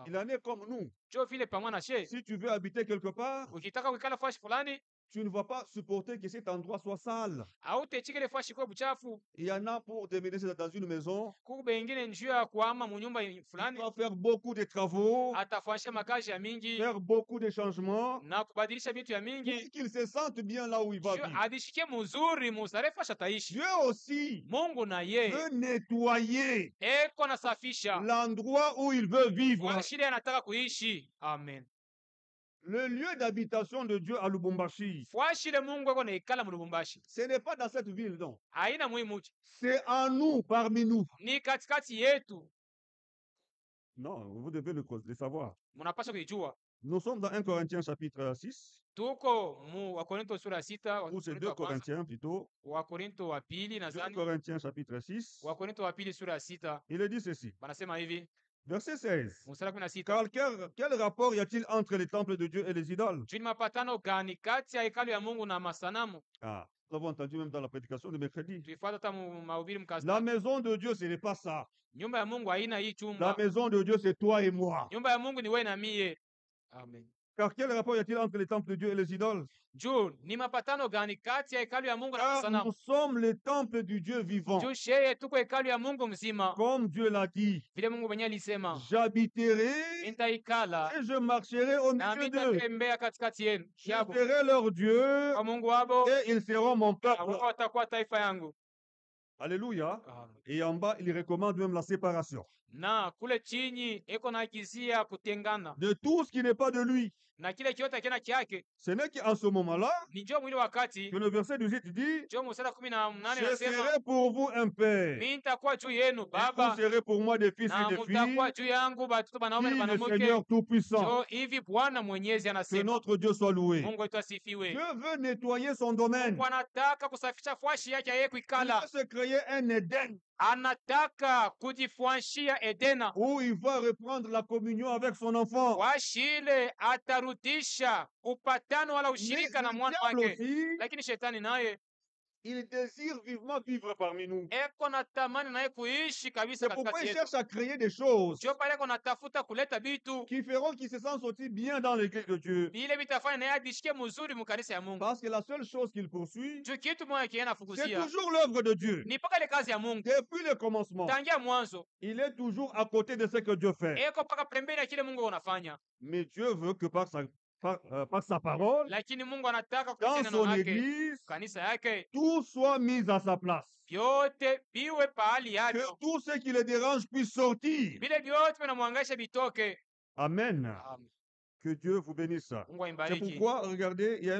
Il en est comme nous. Jo vile pamoja na she, Si tu veux habiter quelque part, ukitaka kuikala fashi fulani, tu ne vas pas supporter que cet endroit soit sale. hautechike ile fashi kwa buchafu. Il y en a pour déménager dans une maison, Kuku bengine njia ya kuhama munyumba il fulani, doit faire beaucoup de travaux, atafanyisha makazi ya mingi faire beaucoup de changements, na kubadilisha vitu ya pour mingi, qu'il se sente bien là où il va juu vivre. adishike muzuri musare fashi ataishi. Dieu aussi Mungu na ye veut nettoyer eko nasafisha l'endroit où il veut vivre. fashi ile anataka kuishi. Amen. Le lieu d'habitation de Dieu à Lubumbashi, Fashi ile Mungu eko naikala mu Lubumbashi ce n'est pas dans cette ville, non. haina muhimu, C'est en nous, parmi nous. ni katikati yetu. Non, vous devez le savoir. Munapaswa kuijua. Nous sommes dans 1 Corinthiens chapitre 6, Tuko mu Wakorinto sura 6, ou c'est Wakorinto 2 wa kwanza, Corinthiens plutôt. Wakorinto wa pili 2 nadhani, Corinthiens chapitre 6. Wakorinto wa pili sura 6 Il est dit ceci. banasema hivi, Verset 16. mstari 16, Car quel rapport y a-t-il entre les temples de Dieu et les idoles? juu ni mapatano gani kati ya hekalu ya Mungu na masanamu? Ah, nous avons entendu même dans la prédication de mercredi. Tuifuata hata mu mahubiri mkazi. La maison de Dieu, ce n'est pas ça. Nyumba ya Mungu haina hii La chumba. maison de Dieu, c'est toi et moi. Nyumba ya Mungu ni wewe na mie. Amen. Car quel rapport y a-t-il entre les temples de Dieu et les idoles? Juu ni mapatano gani kati ya hekalu ya Mungu na Car masanamu? nous sommes les temples du Dieu vivant. Juu sheye tuko hekalu ya Mungu mzima, Comme Dieu l'a dit, vile Mungu mwenyewe alisema, j'habiterai nitaikala et je marcherai au na milieu d'eux. nitatembea katikati yenu. Je Yabo serai leur Dieu kwa Mungu wabo, et ils seront mon na peuple. wao watakuwa taifa yangu. Alléluia. Amen. Et en bas, il recommande même la séparation Na kule chini eko na kizia kutengana de tout ce qui n'est pas de lui. na kile kiote kina kyake. Ce n'est qu'en ce moment-là Ni njoo mwili wakati que le verset 18 dit, njoo mstari 18 je nasema, serai pour vous un père. mimi nitakuwa juu yenu Et vous baba, serez pour moi des fils na et des mtakuwa filles. juu yangu batoto banaume na Dit le banamuke. Seigneur Tout-Puissant. Njoo hivi Bwana Mwenyezi Que anasema. notre Dieu soit loué. Mungu wetu asifiwe. Dieu veut nettoyer son domaine. Mungu anataka kusafisha fwashi yake yeye Il kuikala. veut se créer un Éden Anataka kujifwanshia Edena. où il va reprendre la communion avec son enfant. Fwashi ile atarudisha upatano wala Mais ushirika na le mwana diable wake. aussi Lakini shetani naye il désire vivement vivre parmi nous. eko na tamani naye kuishi kabisa C'est pourquoi katikati il yetu. cherche à créer des choses Ndio pale eko natafuta kuleta bitu qui feront qu'il se sent sorti bien dans l'église de Dieu. vile vitafanya naye ajisikie mzuri mukanisa ya Mungu. Parce que la seule chose qu'il poursuit, Juu kitu moja kiena c'est fukuzia toujours l'œuvre de Dieu. ni paka ile kazi ya Mungu Depuis le commencement, tangia mwanzo, il est toujours à côté de ce que Dieu fait. eko paka pembeni ya kile Mungu unafanya, Mais Dieu veut que par sa parole, lakini Mungu anataka kupitia dans neno son lake église, kanisa yake tout soit mis à sa place. vyote biwe pahali Que yavyo, tout ce qui le dérange puisse sortir. vile vyote vinamwangaisha vitoke. Amen. Amen. Que Dieu vous bénisse. Mungu C'est aibariki. pourquoi, regardez, il y a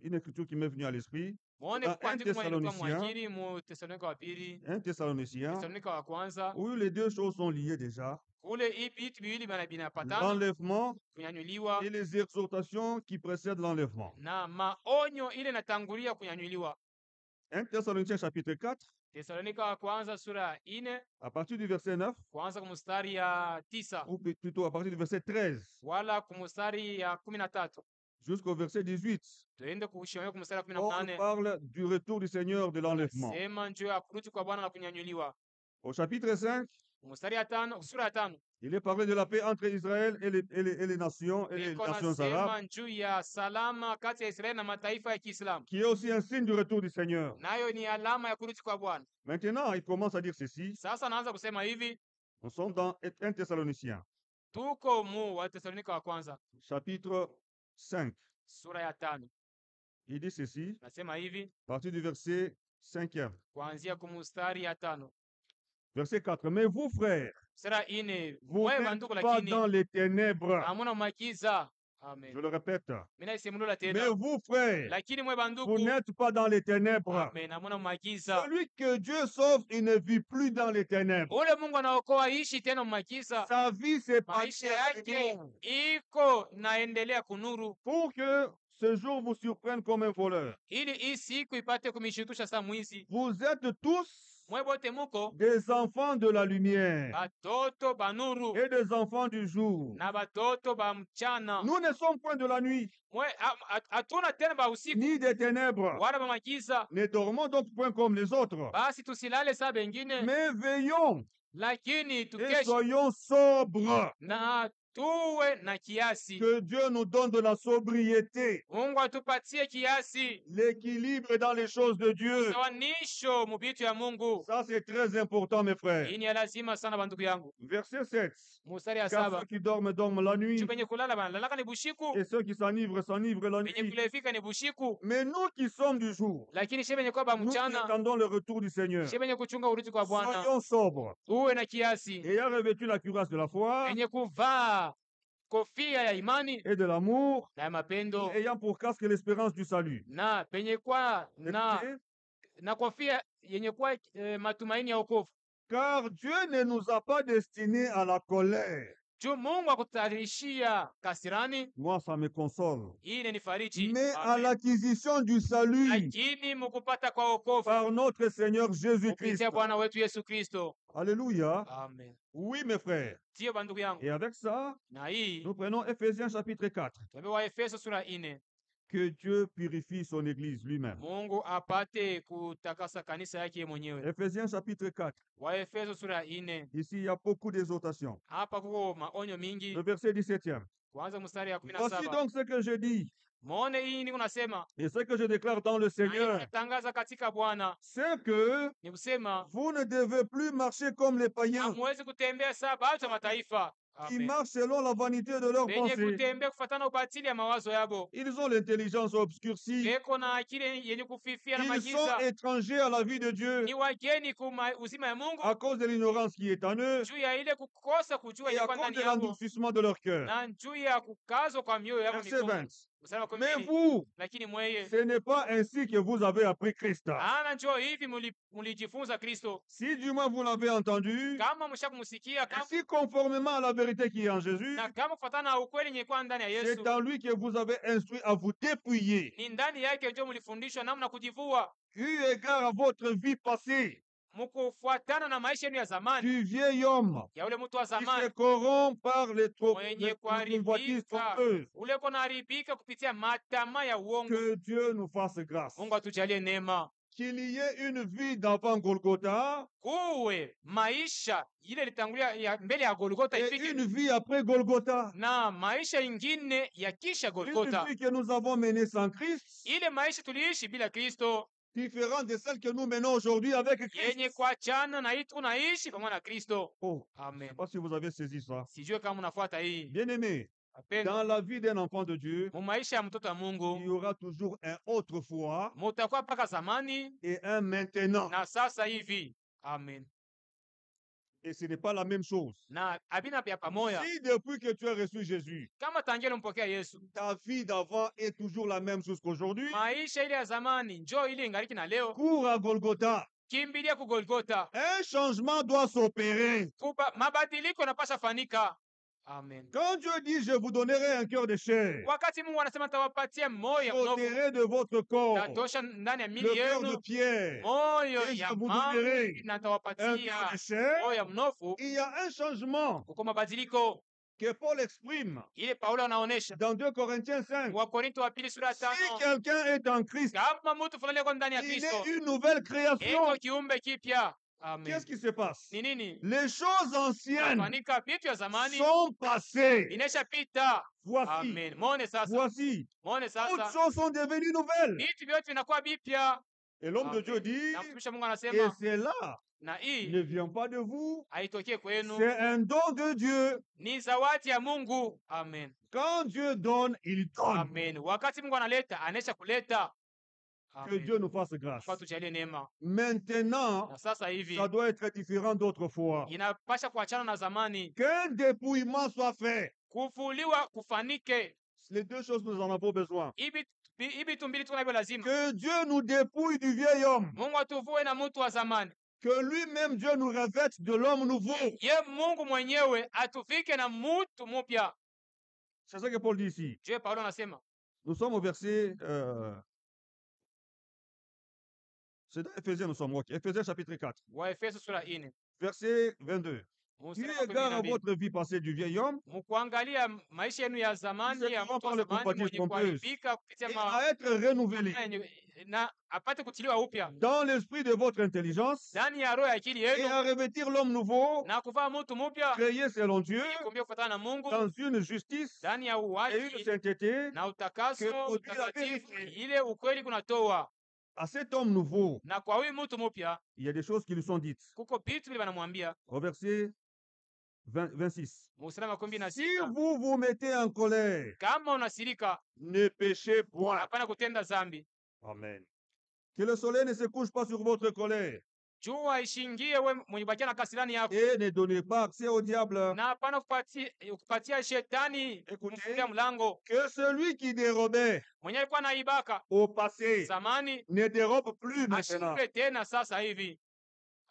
une écriture qui m'est venue à l'esprit. Muone Dans kwa 1 andiko moja ilikuwa Thessaloniciens, mwakili mu Tesalonika wa pili, 1 Thessaloniciens, Tesalonika wa kwanza, où les deux choses sont liées déjà. kule hii vitu viwili vinapatana, L'enlèvement kunyanyuliwa et les exhortations qui précèdent l'enlèvement. na maonyo ile inatangulia kunyanyuliwa. 1 Thessaloniciens chapitre 4, Tesalonika wa kwanza sura ya 4 à partir du verset 9, kwanza kumustari ya 9 ou plutôt à partir du verset 13 wala kumustari ya 13 jusqu'au verset 18, tuende kushimamia kumustari ya on 18. parle du retour du Seigneur de l'enlèvement. Sema njoo ya kurudi kwa Bwana na kunyanyuliwa. Au chapitre 5, Mstari ya 5 sura ya 5 il est parlé de la paix entre Israël et les nations, et les iko nations nasema arabes, njuu ya salama kati ya Israeli na mataifa ya Kiislamu, qui est aussi un signe du retour du Seigneur. nayo ni alama ya kurudi kwa Bwana. Maintenant, il commence à dire ceci. Sasa naanza kusema hivi, Nous sommes dans 1 Thessaloniciens, tuko mu wa Tesalonika wa kwanza chapitre 5. sura ya 5 Il dit ceci, nasema hivi à partir du verset 5e. kuanzia kumustari ya 5 Verset 4. Mais vous, frères, sura ya 4, vous mwe n'êtes banduku, pas lakini dans les ténèbres. hamuna makiza. Je Amen. le répète. Mimi naisemulula Mais tena, vous, frères, lakini mwe vous banduku, n'êtes pas dans les ténèbres. amen, hamuna makiza. Celui que Dieu sauve, il ne vit plus dans les ténèbres. Ule Mungu anaokoa ishi tena makiza, Sa vie s'est maisha passée yake iko naendelea kunuru, pour que ce jour vous surprenne comme un voleur. ili hii siku ipate kumishutusha saa mwizi. Vous êtes tous Mwe bote muko des enfants de la lumière batoto ba nuru et des enfants du jour. na batoto ba mchana. Nous ne sommes point de la nuit, Mwe hatuna tena ba usiku ni des ténèbres. wala ba makiza, Ne dormons donc point comme les autres, basi tusilale saa bengine, mais veillons lakini et tukeshe soyons sobres. na tuwe na kiasi. Que Dieu nous donne de la sobriété, Mungu atupatie kiasi, l'équilibre dans les choses de Dieu. sawanisho mubitu ya Mungu. Ça, c'est très important, mes frères. Hii ni ya lazima sana bandugu yangu. Verset 7. Mustari ya Car 7, ceux qui dorment, dorment la nuit, juu penye kulala banalalaka ni bushiku, et ceux qui s'enivrent, s'enivrent la penye nuit. kulefika ni bushiku, Mais nous qui sommes du jour, lakini she penye kuwa ba nous qui mchana, attendons le retour du Seigneur, she penye kuchunga urudi kwa Bwana, soyons sobres, uwe na kiasi, ayant revêtu la cuirasse de la foi penye kuvaa kofia ya imani et de l'amour, na ya mapendo, et ayant pour casque l'espérance du salut. na penye kwa Écoutez, na kofia yenye kuwa matumaini ya wokovu. car Dieu ne nous a pas destinés à la colère. Juu Mungu akutayarishia kasirani, Moi, ça me console. ile ni fariji, Mais à amen, l'acquisition du salut lakini mukupata kwa wokovu par notre Seigneur Jésus-Christ. kupitia Bwana wetu Yesu Kristo. Alléluia. Amen. Oui, mes frères. Ndiyo bandugu yangu, Et avec ça, na hii nous prenons Éphésiens chapitre 4. tuambie wa Efeso sura 4, Que Dieu purifie son Église lui-même. Mungu apate kutakasa kanisa yake mwenyewe. Éphésiens chapitre 4. Wa Efeso sura 4, Ici, il y a beaucoup d'exhortations. hapa kuko maonyo mingi, Le verset 17e. kuanza mstari ya Voici 17. donc ce que je dis Muone hii niko nasema et ce que je déclare dans le na hii Seigneur. natangaza katika Bwana, C'est que ni kusema vous ne devez plus marcher comme les païens hamwezi kutembea saa batu ya mataifa, qui amen, marchent selon la vanité de leurs penye pensées. kutembea kufatana ubatili ya mawazo yabo, Ils ont l'intelligence obscurcie. eko na akili yenye kufifia na Ils sont magiza, étrangers à la vie de Dieu ni wageni kuma uzima ya Mungu, à cause de l'ignorance qui est en eux juu ya ile kukosa kujua et à ilikuwa cause ndani de yabo, l'endurcissement de leur cœur. na juu ya kukazwa kwa mioyo yabo Verset migumu. 20. Mstari wa Mais 12, vous, lakini mweye ce n'est pas ainsi que vous avez appris Christ. ana njoo hivi mulijifunza Kristo, Si du moins vous l'avez entendu, kama mshakumsikia, et si conformément à la vérité qui est en Jésus, na kama kufatana na ukweli yenye kwa ndani ya Yesu, c'est en lui que vous avez instruit à vous dépouiller, ni ndani yake ndio mlifundishwa namna kujivua, eu égard à votre vie passée, mkufuatana na maisha yenu ya zamani, du vieil homme ya ule mtu wa qui se zamani corrompt par les mwenye convoitises kuharibika, trompeuses. ule kona haribika kupitia matamaa ya uongo. Que Dieu nous fasse grâce. Mungu atujalie neema. qu'il y ait une vie d'avant Golgotha kuwe maisha ile litangulia ya mbele ya Golgotha et ifike, une vie après Golgotha. na maisha ingine ya kisha Une Golgotha. vie que nous avons menée sans Christ, Ile maisha tuliishi bila Kristo différente de celle que nous menons aujourd'hui avec yenye Christ. kuachana na hii tunaishi pamoja na Kristo. Oh, je ne Amen. sais pas si vous avez saisi ça. Sijue kama unafuata hii. Bien-aimé, Wapendwa, dans la vie d'un enfant de Dieu, mu maisha ya mtoto wa il Mungu y aura toujours un autrefois mutakuwa mpaka zamani et un maintenant. na sasa hivi. Amen. Et ce n'est pas la même chose. Na abina pia pamoja. Si depuis que tu as reçu Jésus, Kama tangia ulimpokea Yesu, ta vie d'avant est toujours la même chose qu'aujourd'hui, maisha ile ya zamani njoo ile ingaliki na leo, cours à Golgotha. kimbilia ku Golgotha. Un changement doit s'opérer. Mabadiliko yanapasha fanika. Amen. Quand Dieu dit, je vous donnerai un cœur de chair, Wakati Mungu anasema tawapatia moyo ya mnofu, j'ôterai de votre corps tatosha ndani ya le mili cœur de yenu pierre, moyo et je ya vous mawe, donnerai na un tawapatia cœur de chair. moyo ya mnofu. Il y a un changement Kuko mabadiliko que Paul exprime ile Paulo anaonesha dans 2 Corinthiens 5. Wakorinto wa pili sura ya Si 5. quelqu'un est en Christ, Kama mtu fulani yuko ndani ya il Kristo, est une nouvelle création. iko kiumbe kipya. Amen. Qu'est-ce qui se passe? Ni nini? Les choses anciennes Fanika vitu ya zamani sont passées. inesha pita. Voici, Amen. Mone sasa, voici, mone toutes sasa, choses sont devenues nouvelles. vitu vyote vinakuwa vipya. Et l'homme de Dieu Amen. dit, Na mtumishi wa Mungu et anasema, cela na ne hii vient pas de vous, haitokee kwenu, c'est un don de Dieu. ni zawadi ya Mungu. Amen. Quand Dieu donne, il donne. Amen. Wakati Mungu analeta, anesha kuleta. Que Amen. Dieu nous fasse grâce. Kwa tujalie neema. Maintenant, Na sasa hivi ça doit être différent d'autrefois. inapasha kuachana na zamani, Qu'un dépouillement soit fait. kufuliwa kufanike. Les deux choses, nous en avons besoin. Hivi vitu mbili tuko navyo lazima. Que Dieu nous dépouille du vieil homme. Mungu atuvue na mtu wa zamani, Que lui-même, Dieu nous revête de l'homme nouveau. ye Mungu mwenyewe atufike na mtu mupya. C'est ça que Paul dit ici. Je Paulo anasema Nous sommes au verset... c'est dans Éphésiens, nous sommes. Éphésiens chapitre 4, Waefeso sura 4 verset 22. Eu mstari wa égard à 12. votre vie passée du vieil homme, Mkuangalia maisha yenu ya zamani Kisha ya kama mtu wa pale zamani kumpatia mwenye trompeuse. kuharibika kupitia et à être renouvelé na apate kutiliwa upya dans l'esprit de votre intelligence ndani ya roho ya akili et yenu à revêtir l'homme nouveau, na kuvaa mtu mupya créé selon Dieu, kumbia kufuatana na Mungu dans une justice ndani ya et une uwaji sainteté. na utakaso que produit la utakatifu, vérité. ile ukweli kunatoa. À cet homme nouveau, Na kwa huyu mtu mupya il y a des choses qui lui sont dites. kuko vitu vile wanamwambia Au verset 26. mstari wa 16, Si vous vous mettez en colère, kama unasirika ne péchez point. hapana kutenda zambi. Amen. Que le soleil ne se couche pas sur votre colère Jua ishingie we mwenye bakia na kasirani yako, et ne donnez pas accès au diable. na hapana kupatia shetani Écoutez, kumfungulia mlango. que celui qui dérobait Mwenye alikuwa naibaka au passé zamani ne dérobe plus maintenant, ashindwe tena sasa hivi.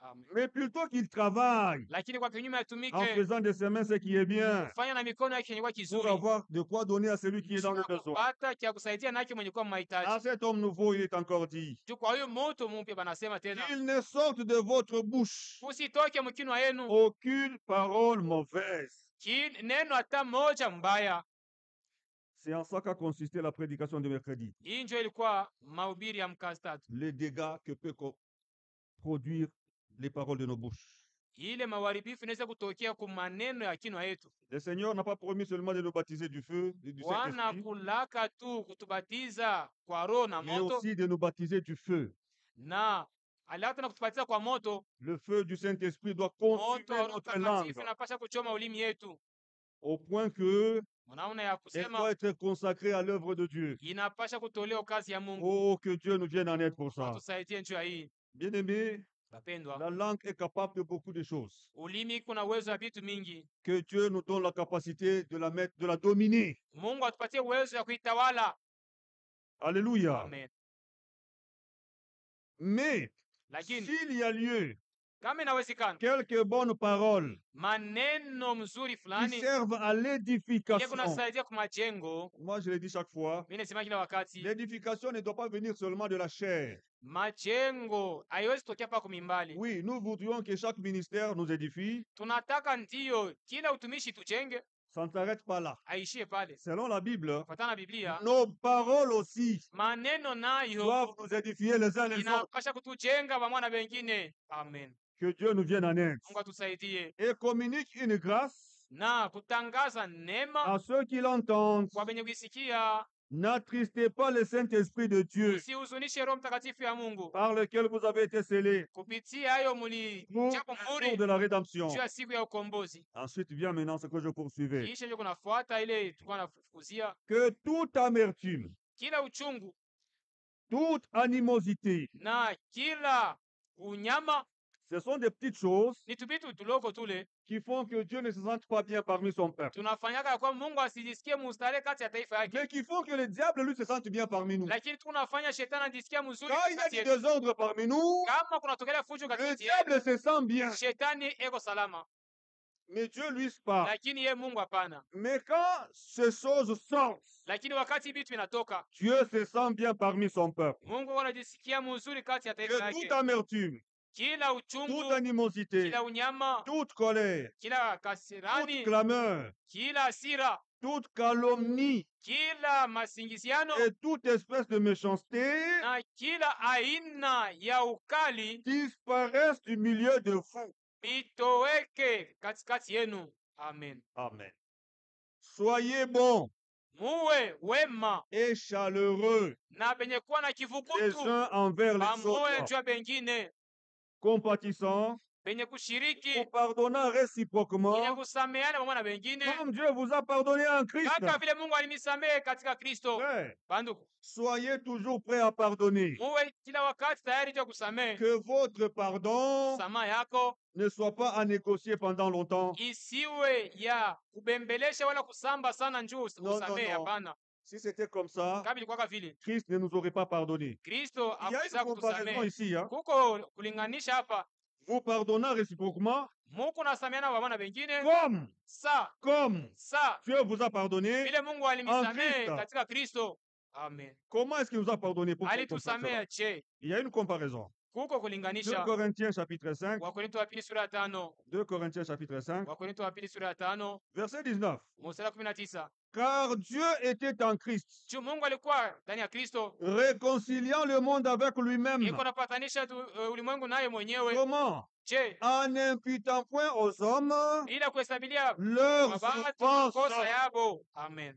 Amen. mais plutôt qu'il travaille Lakini kwa kinyume en atumike faisant de ses mains ce qui est bien fanya na mikono yake yenye kuwa pour kizuri, avoir de quoi donner à celui qui est dans le besoin. pata kia kusaidia nake mwenye kuwa À mahitaji. cet homme nouveau, il est encore dit, Juu kwa huyu mtu mpya banasema tena, qu'il ne sorte de votre bouche usitoke mkinwa yenu aucune parole mauvaise. neno hata moja mbaya. C'est en ça qu'a consisté la prédication de mercredi. Hii ndio ilikuwa mahubiri ya mkazi tatu, Les dégâts que peut produire les paroles de nos bouches. ile mawaribifu inaweza kutokea kwa maneno ya kinwa yetu. Le Seigneur n'a pas promis seulement de nous baptiser du feu, du Bwana Saint-Esprit, kulaka tu kutubatiza kwa roho na mais moto, aussi de nous baptiser du feu. na aliata na kutubatiza kwa moto. Le feu du Saint-Esprit doit Moto consumer wa Roho notre langue Mtakatifu inapasha kuchoma ulimi yetu, au point que mnaona ya elle kusema doit être consacrée à l'œuvre de Dieu. inapasha kutolewa kazi ya Mungu. Oh, que Dieu nous vienne en aide pour ça. Tusaidie njia hii Bien-aimés, wapendwa. la langue est capable de beaucoup de choses. Ulimi kuna uwezo wa vitu mingi. Que Dieu nous donne la capacité de la mettre, de la dominer. Mungu atupatie uwezo ya kuitawala. Alléluia. Amen. Mais Lakini s'il y a lieu, kama inawezekana quelques bonnes paroles maneno mzuri qui fulani servent à ye l'édification. kunasaidia kwa majengo. Moi, je le dis chaque fois, Mimi nasema kila wakati, l'édification ne doit pas venir seulement de la chair. majengo haiwezi tokea pa kumimbali. Oui, nous voudrions que chaque ministère nous édifie. Tunataka ndiyo kila utumishi tujenge, Ça ne s'arrête pas là. haishie pale. Selon la Bible, Kufuatana na Biblia, nos paroles aussi maneno nayo doivent nous édifier les uns les autres. inapasha kutujenga pamoja na wengine. Amen. Que Dieu nous vienne en aide. Mungu atusaidie Et communique une grâce na kutangaza neema à ceux qui l'entendent. kwa wenye kuisikia. N'attristez pas le Saint-Esprit de Dieu Usihuzunishe Roho Mtakatifu ya Mungu, par lequel vous avez été scellés kupitia hayo pour mulichapa le jour muhuri de la rédemption. juu ya siku ya ukombozi. Ensuite vient maintenant ce que je poursuivais. Kisha ndio kunafuata ile tulikuwa nafukuzia, Que toute amertume, kila uchungu toute animosité, na kila unyama ce sont des petites choses ni tubitu tuloko tule qui font que Dieu ne se sente pas bien parmi son peuple. tunafanyaka ya kwa Mungu asijisikie mustare kati ya taifa yake, Mais qui font que le diable, lui, se sente bien parmi nous. lakini tunafanya shetani ajisikia mzuri Quand il y a kati du yetu. désordre parmi nous, Kama kunatokelea fujo le katikati diable yetu, se sent bien. shetani eko salama, Mais Dieu, lui, se pas. lakini ye Mungu hapana. Mais quand ces choses sortent, Lakini wakati vitu inatoka, Dieu se sent bien parmi son peuple. Mungu anajisikia mzuri kati ya taifa Que yake. toute amertume, Kila toute uchungu, animosité, kila unyama, toute colère, kila toute kasirani, clameur, kila hasira, toute calomnie kila masingiziano et toute espèce de méchanceté na kila aina ya ukali disparaissent du milieu de vous. vitoweke katikati yenu. Amen. Amen. Soyez bons Muwe wema et chaleureux na penye kuwa na les kivukutu uns envers les pamoja autres, juu ya bengine, compatissants, penye kushiriki, vous pardonnant penye réciproquement, kusameana pamoja na bengine comme Dieu vous a pardonné en Christ. kaka vile Mungu alimisamehe katika Kristo. Frères, Banduku, soyez toujours prêts à pardonner. muwe kila wakati tayari juu ya kusamehe. Que votre pardon Samaha yako ne soit pas à négocier pendant longtemps. isiwe ya kubembelesha wala kusamba sana njuu Non, non, usamehe. non. Hapana, Si c'était comme ça, kama ilikuwa vile Christ ne nous aurait pas pardonné. Kristo Il y a akuweza une comparaison kutusamehe. ici. Hein. Kuko kulinganisha hapa, Vous pardonnant réciproquement, Mungu nasameana pamoja na wengine comme sa Dieu vous a pardonné. vile Mungu alimisamehe Kristo. katika Kristo. Amen. Comment est-ce qu'il nous a pardonné pour Alitusamea je? Il y a une comparaison. Kuko 2 kulinganisha. Corinthiens chapitre 5. Wakorintho wa pili sura ya 5. 2 Corinthiens chapitre 5. Wakorintho wa pili sura ya 5 Verset 19. mstari wa 19. Car Dieu était en Christ, Juu Mungu alikuwa ndani ya Kristo, réconciliant le monde avec lui-même. iko napatanisha ulimwengu naye mwenyewe. Comment? Je, En n'imputant point aux hommes bila kuhesabilia leurs mabatu makosa offenses. yabo. Amen.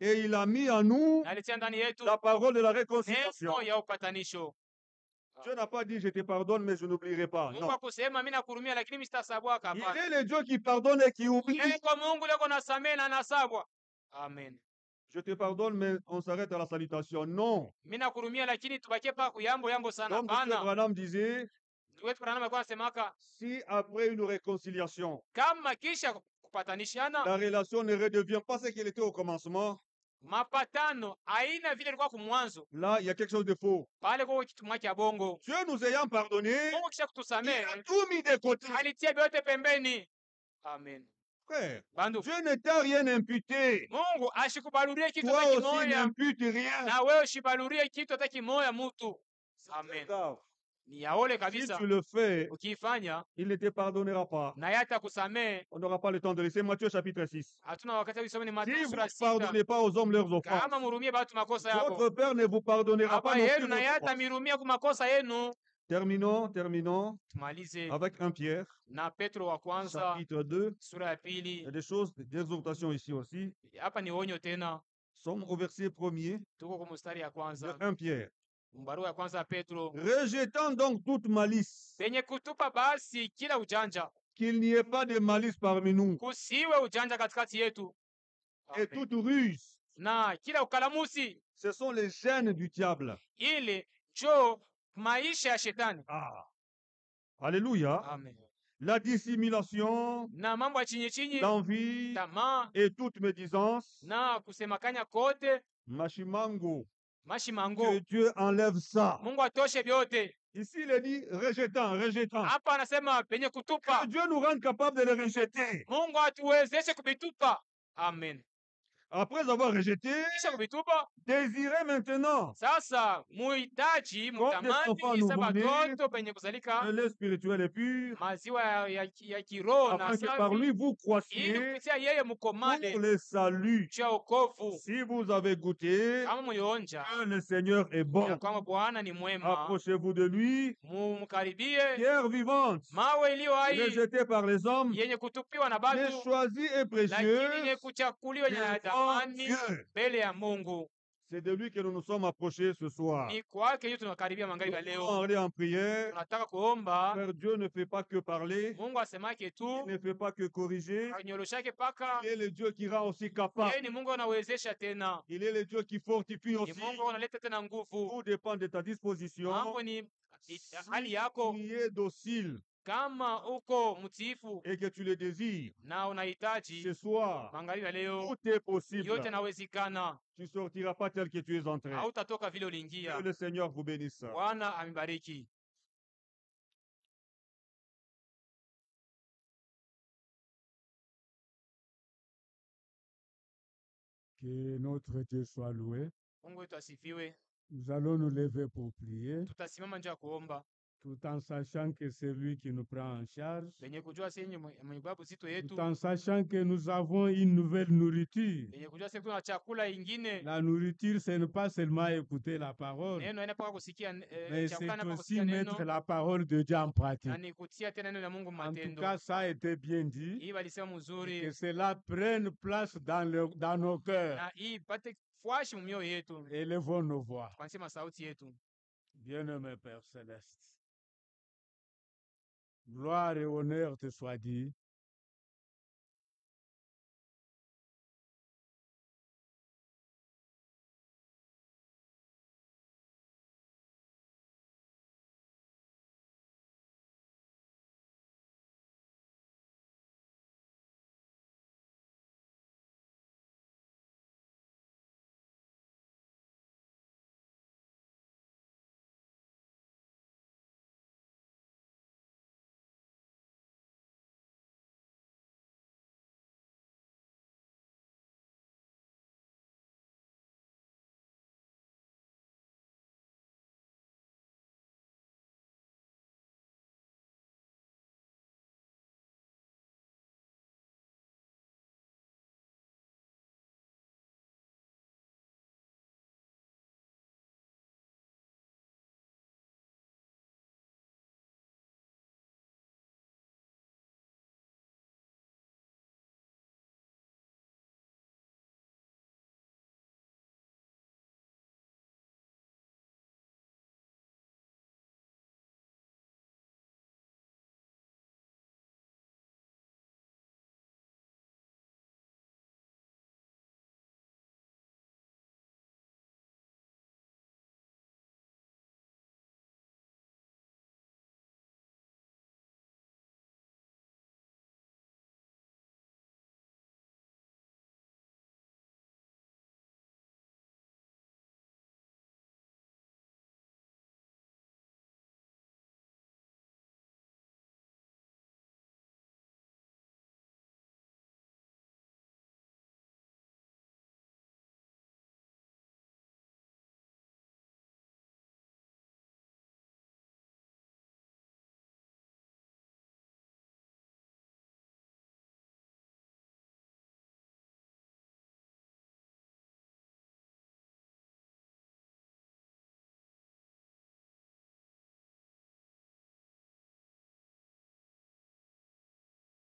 Et il a mis en nous Na alitia ndani yetu la parole de la réconciliation. neno ya upatanisho. Dieu n'a pas dit je te pardonne mais je n'oublierai pas. Mungu Non. akusema mimi nakurumia lakini mimi sitasabwaka. Il Hapana. est le Dieu qui pardonne et qui oublie. Iko Mungu leko nasamehe na nasabwa. Amen. Je te pardonne mais on s'arrête à la salutation. Non. Mimi nakurumia lakini tubakie pa kuyambo sana. Comme M. Hapana. Branham disait, Ndugu wetu Branham alikuwa anasemaka si après une réconciliation, kama kisha kupatanishana la relation ne redevient pas ce qu'elle était au commencement, mapatano aina vile ilikuwa kumwanzo, là, il y a quelque chose de faux. pale kwa kitu mwake ya bongo. Dieu nous ayant pardonné, Mungu kisha il kutusamehe a tout mis de côté. alitia vyote pembeni. Amen. Frère, Bandu, Dieu ne t'a rien imputé. Mungu ashikubalurie kitu Toi hata aussi kimoya, n'impute rien. na wewe ushibalurie kitu hata kimoya mutu. C'est très Amen. grave. Ni yaole Si kabisa. tu le fais, Ukiifanya il ne te pardonnera pas. na yata kusamehe. On n'aura pas le temps de laisser Matthieu chapitre 6. Hatuna wakati wa kusoma ni Si Mathayo vous sura ne 6. pardonnez pas aux hommes leurs offenses, Kama murumie batu makosa yako, votre Père ne vous pardonnera pas baba non yenu plus na vos yata offenses. mirumia kwa makosa yenu. Terminons Tumalize avec 1 Pierre, na Petro wa kwanza chapitre 2. sura ya Il y pili. a des choses d'exhortation ici aussi. Hapa ni onyo tena, Sommes au verset 1er tuko kwa mstari ya de kwanza, 1 Pierre. barua ya kwanza ya Petro. Rejetant donc toute malice, Penye kutupa basi kila ujanja, qu'il n'y ait pas de malice parmi nous, kusiwe ujanja katikati yetu. et Amen. toute ruse. Na kila ukalamusi, Ce sont les gènes du diable. ili jo maisha ya shetani. Ah. Alléluia. Amen. La dissimulation, Na mambo ya chini chini, l'envie tamaa et toute médisance. na kusemakanya kote, Machimango. mashimango. Que Dieu enlève ça. Mungu atoshe vyote. Ici, il est dit rejetant. Hapa anasema penye kutupa, Que Dieu nous rende capable de les rejeter. Mungu atuwezeshe kuvitupa. Amen. Après avoir rejeté, kisha kuvitupa. désirez maintenant, Sasa muhitaji comme des mutamani enfants isa nouveau-nés, batoto penye kuzalika un lait spirituel et pur, maziwa ya kiroho na afin que par lui safi, vous ili croissiez kupitia yeye pour mukomale le salut. juu ya wokovu. Si vous avez goûté Kama muionja que le Seigneur est ya bon, kwamba Bwana ni mwema, approchez-vous de lui, mumkaribie. pierre vivante, Mawe iliyo hai rejetée par les hommes, yenye kutupiwa na mais batu, choisie et lakini yenye précieuse kuchakuliwa yenye devant thamani Dieu. mbele ya Mungu. C'est de lui que nous nous sommes approchés ce soir. Ni kwake hiyo tunakaribia Nous magharibi ya allons leo. aller en prière. Tunataka kuomba Frère, Dieu ne fait pas que parler, Mungu asemake il tu, ne fait pas que corriger. anyoroshake paka. Il est le Dieu qui rend aussi capable. Yeye ni Mungu anawezesha tena, Il est le Dieu qui fortifie ni aussi. Mungu analeta tena nguvu. Tout dépend de ta disposition. Mambo ni hali Si yako. tu es docile Kama uko mtiifu et que tu le désires, na unahitaji ce soir, magharibi ya leo, tout est possible. yote nawezekana. Tu ne sortiras pas tel que tu es entré. Hautatoka vile Que uliingia. le Seigneur vous bénisse. Bwana amebariki. Que notre Dieu soit loué. Mungu wetu asifiwe. Nous allons nous lever pour prier, Tutasimama nje ya kuomba tout en sachant que c'est lui qui nous prend en charge, lenye kujua sisi mwenye babu zito yetu, tout en sachant que nous avons une nouvelle nourriture. lenye kujua sisi tuna chakula ingine. La nourriture, ce n'est pas seulement écouter la parole, Neno ina paka kusikia mais chakula c'est ina paka aussi kusikia mettre neno la parole de Dieu en na pratique. ni kutia tena neno la Mungu En tout matendo. cas, ça a été bien dit, Hii walisema que mzuri cela prenne place dans nos cœurs. na hii ipate fuashi mioyo yetu. Élevons nos voix. Kwansema sauti yetu. Bien-aimé Père Céleste, gloire et honneur te soient dit.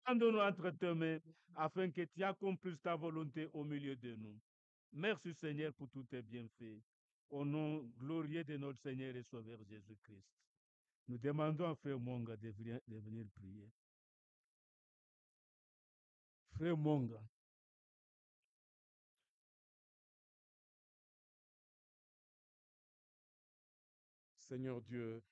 Prends-nous entre tes mains afin que tu accomplisses ta volonté au milieu de nous. Merci Seigneur pour tous tes bienfaits. Au nom glorieux de notre Seigneur et Sauveur Jésus-Christ. Nous demandons à Frère Monga de venir prier. Frère Monga. Seigneur Dieu,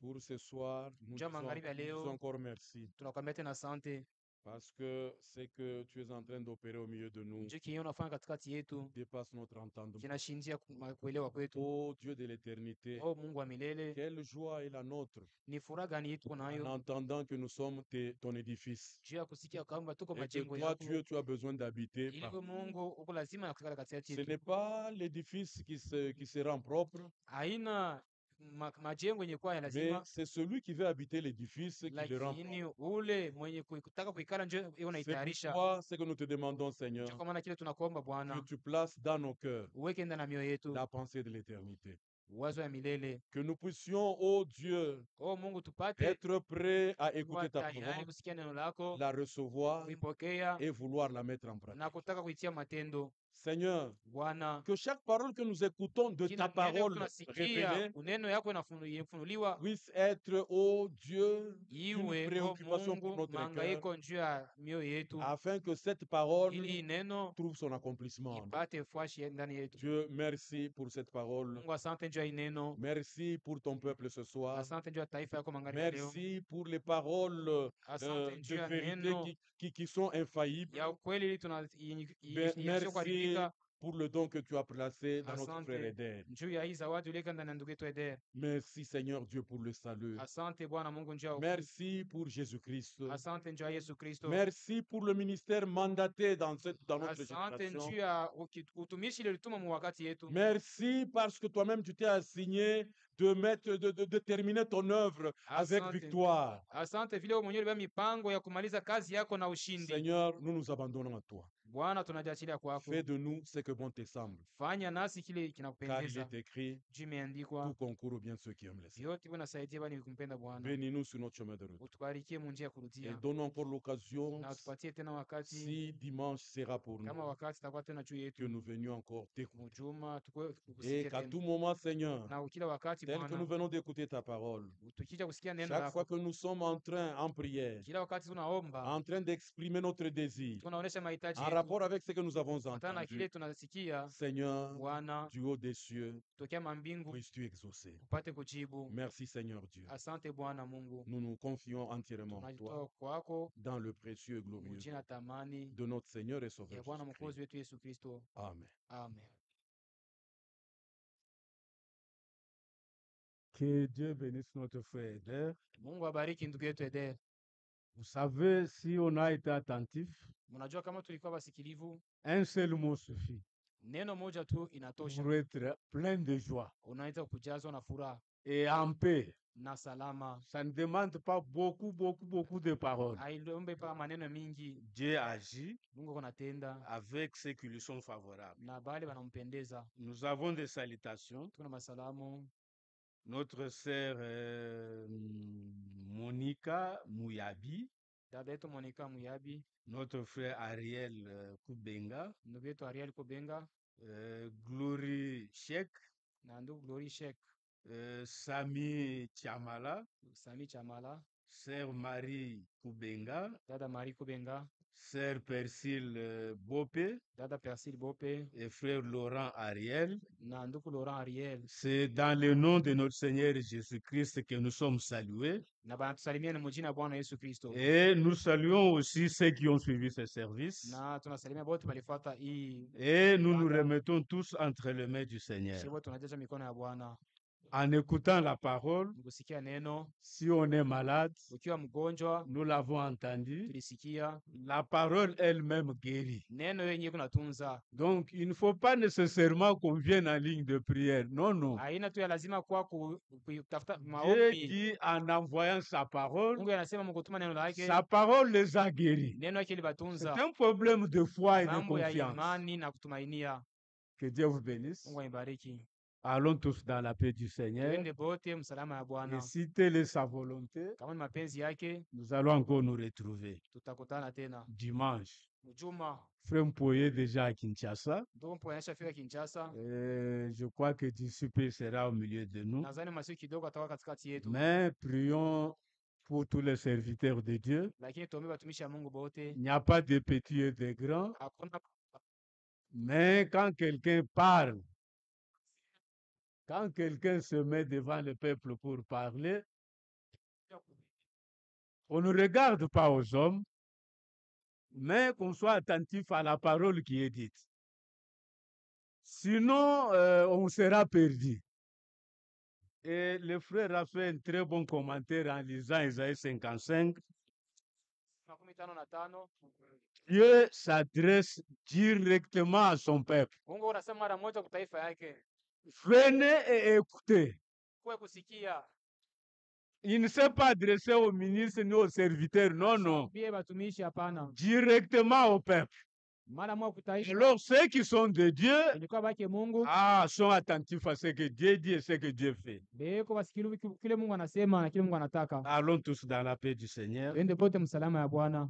pour ce soir, nous Njoo disons, magharibi ya nous disons leo encore merci. tunakwambia tena asante. Parce que ce que tu es en train d'opérer au milieu de nous Ndio kenye unafanya katikati yetu dépasse notre entendement. kinashindia kuelewa kwetu. Ô Dieu de l'éternité, O Mungu wa milele, quelle joie est la nôtre ni furaha gani yetu en nayo entendant que nous sommes ton édifice. juu ya kusikia kwamba tuko Et que majengo toi, yako, Dieu, tu as besoin d'habiter ili partout. Mungu uko lazima na kutikala katikati Ce yetu. n'est pas l'édifice qui se rend propre, Haina majengo yenye kuwa ya mais lazima, c'est celui qui veut habiter l'édifice qui le rend propre. lakini ule mwenye kutaka kuikala njo yeye C'est unaitayarisha. pourquoi ce que nous te demandons, Ndio Seigneur, kwa maana kile tunakuomba que Bwana, tu places dans nos cœurs uweke ndani ya mioyo yetu la pensée de l'éternité. wazo ya milele. Que nous puissions, ô Dieu, O Mungu, tupate être prêts à kuwa écouter ta tayari parole, kusikia neno lako, la recevoir kuipokea et vouloir la mettre en na pratique. kutaka kuitia matendo. Seigneur, Bwana, que chaque parole que nous écoutons de kila ta neno parole tunasikia révélée uneno yako inafunuliwa puisse être, ô Dieu, une iwe o préoccupation pour Mungu notre cœur, mahangaiko juu ya mioyo yetu, afin que cette parole ili hii neno trouve son accomplissement en nous. ipate fuashi ndani yetu. Dieu, merci pour cette parole. Mungu, asante juu ya hii neno, Merci pour ton peuple ce soir. asante juu ya taifa yako magharibi ya leo, Merci pour les paroles asante de juu ya vérité neno qui sont infaillibles. ya ukweli ili Merci kuharibika. pour le don que tu as placé dans notre frère Asante Eder. juu ya hii zawadi uliweka ndani ya ndugu yetu Eder. Merci Seigneur Dieu pour le salut. Asante Bwana Mungu juu ya Merci pour Jésus-Christ. asante juu ya Yesu Kristo. Merci pour le ministère mandaté dans notre Asante génération. juu ya utumishi ile ulituma mu wakati yetu. Merci parce que toi-même tu t'es assigné de terminer ton œuvre avec Asante. victoire. Asante vile wewe mwenyewe ulibeba mipango ya kumaliza kazi yako na ushindi. Seigneur, nous nous abandonnons à toi. Bwana, tunajiachilia kwako. Fais de nous ce que bon te semble. Fanya nasi kile Car il kinakupendeza. est écrit, Juu imeandikwa, tout concourt au bien de ceux qui aiment le Seigneur. vyote vinasaidia bali kumpenda Bwana. Bénis-nous sur notre chemin de route. Utubarikie mu njia ya Et kurudia. donne encore l'occasion, Na utupatie tena wakati si dimanche sera pour kama nous, wakati takuwa tena juu que yetu. nous venions encore t'écouter. Mjuma tukue Et kukusikia qu'à tena. tout moment, Seigneur, Na kila wakati tel que nous Bwana, venons d'écouter ta parole, tukija kusikia neno chaque fois lako. que nous sommes en train, en prière, Kila wakati tunaomba, en train d'exprimer notre désir, tunaonesha mahitaji en yetu. rapport avec ce que nous avons Hata na entendu, kile tunasikia, Seigneur, Bwana, du haut des cieux, tokea mambingu puisses-tu exaucer. upate kujibu. Merci Seigneur Dieu. Asante Bwana Mungu, Nous nous confions entièrement en toi, tunajitoa kwako dans le précieux et glorieux jina tamani de notre Seigneur et ya Sauveur Bwana Jésus-Christ. mwokozi wetu Yesu Kristo. Amen. Amen. Que Dieu bénisse notre frère Eder. Mungu abariki ndugu yetu Eder. Vous savez, si on a été attentif, Mnajua kama tulikuwa basikilivu, un seul mot suffit neno moja tu inatosha, pour être plein de joie unaweza kujazwa na furaha et en paix. na salama. Ça ne demande pas beaucoup de paroles. Hailombe pa maneno mingi. Dieu agit Mungu kunatenda avec ceux qui lui sont favorables. na bale wanampendeza. Nous avons des salutations. Tuna masalamu. Notre sœur Monica Mouyabi, Dada yetu Monica Muyabi, notre frère Ariel Kubenga, ndugu yetu Ariel Kubenga Glory Sheikh, na ndugu Glory Sheikh, Sami Chamala, Sami Chamala, sœur Marie Kubenga, dada Marie Kubenga, sœur Persil Bopé dada Persil Bope et frère Laurent Ariel. na ndugu Laurent Ariel. C'est dans le nom de notre Seigneur Jésus-Christ que nous sommes salués. Na banatusalimia ni mujina Bwana Yesu Kristo. Et nous saluons aussi ceux qui ont suivi ce service. Na tunasalimia bote balifuata hii. Et nous nous remettons tous entre les mains du Seigneur. Sisi tunajaza mikono ya Bwana. En écoutant la parole, Kusikia neno, si on est malade, ukiwa mgonjwa, nous l'avons entendu, tulisikia la parole elle-même guérit. neno yenye kunatunza. Donc, il ne faut pas nécessairement qu'on vienne en ligne de prière. Non, non. Haina tu ya lazima kwa kutafuta Dieu maombi. dit en envoyant sa parole, Mungu anasema mkutuma neno lake, sa parole les a guéris. neno yake C'est libatunza. un problème de foi et de Mambo ya confiance. imani na kutumainia. Que Dieu vous bénisse. Mungu aibariki. Allons tous dans la paix du Seigneur Tuende bote msalama ya Bwana. et si telle est sa volonté, Kama ni mapenzi yake, nous allons encore nous retrouver tutakutana tena. dimanche. Mjuma, Frère Mpoye est déjà à Kinshasa. ndio mpoonyesha fika Kinshasa. Je crois que d'ici peu sera au milieu de nous. Nadhani masiku kidogo atakuwa katikati yetu. Mais prions pour tous les serviteurs de Dieu. Lakini tuombe watumishi ya Mungu bote. Il n'y a pas de petits et de grands. Hakuna Mais quand quelqu'un parle, quand quelqu'un se met devant le peuple pour parler, on ne regarde pas aux hommes, mais qu'on soit attentif à la parole qui est dite. Sinon, on sera perdu. Et le frère a fait un très bon commentaire en lisant Isaïe 55. Makumi tano na tano. Dieu s'adresse directement à son peuple. Mungu unasema mara moja kwa taifa yake. Venez et écoutez. Kwa kusikia. Il ne s'est pas adressé aux ministres ni aux serviteurs, non, non. Bie batumishi hapana. Directement au peuple. Mara moja kwa taifa. Alors ceux qui sont de Dieu Ilikuwa baki Mungu. sont attentifs à ce que Dieu dit et ce que Dieu fait. Beko basikilivu kile Mungu anasema na kile Mungu anataka. Allons tous dans la paix du Seigneur. Twende pote msalama ya Bwana.